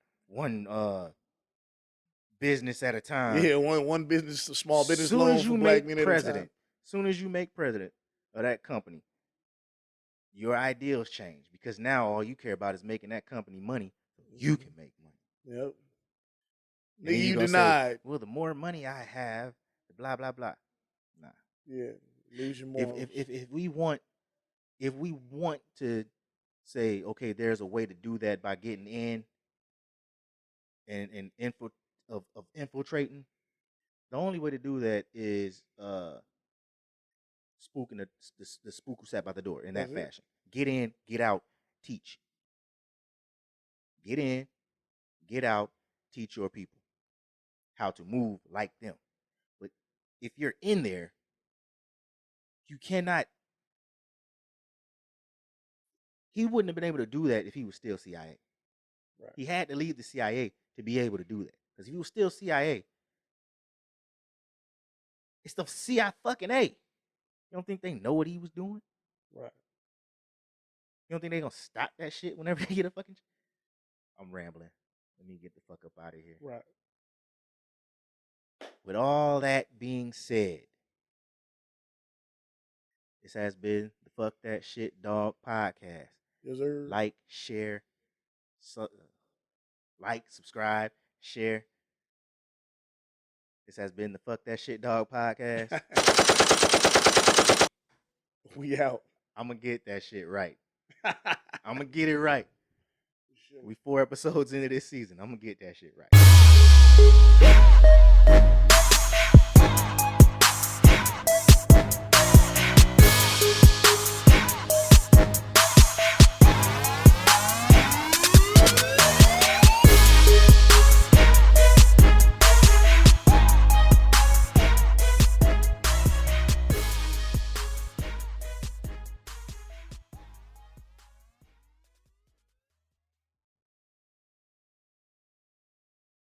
business at a time. Yeah, one business, a small business loan for black men at a time. Soon as you make president of that company, your ideals change because now all you care about is making that company money. So you can make money. Yep. And you denied. Say, well, the more money I have, blah blah blah. Nah. Yeah, lose your morals. If we want to say, okay, there's a way to do that by getting in and infiltrating, the only way to do that is spooking the spook who sat by the door in that fashion. Get in, get out, teach. Get in, get out, teach your people how to move like them. But if you're in there, you cannot. He wouldn't have been able to do that if he was still CIA. Right. He had to leave the CIA to be able to do that. Because if he was still CIA, it's the CIA fucking A. You don't think they know what he was doing? Right. You don't think they're going to stop that shit whenever they get a fucking... I'm rambling. Let me get the fuck up out of here. Right. With all that being said, this has been the Fuck That Shit Dawg podcast. Yes, sir. Like, share, subscribe, share. This has been the Fuck That Shit Dawg podcast. We out. I'm going to get that shit right. I'm going to get it right. We 4 episodes into this season. I'm going to get that shit right.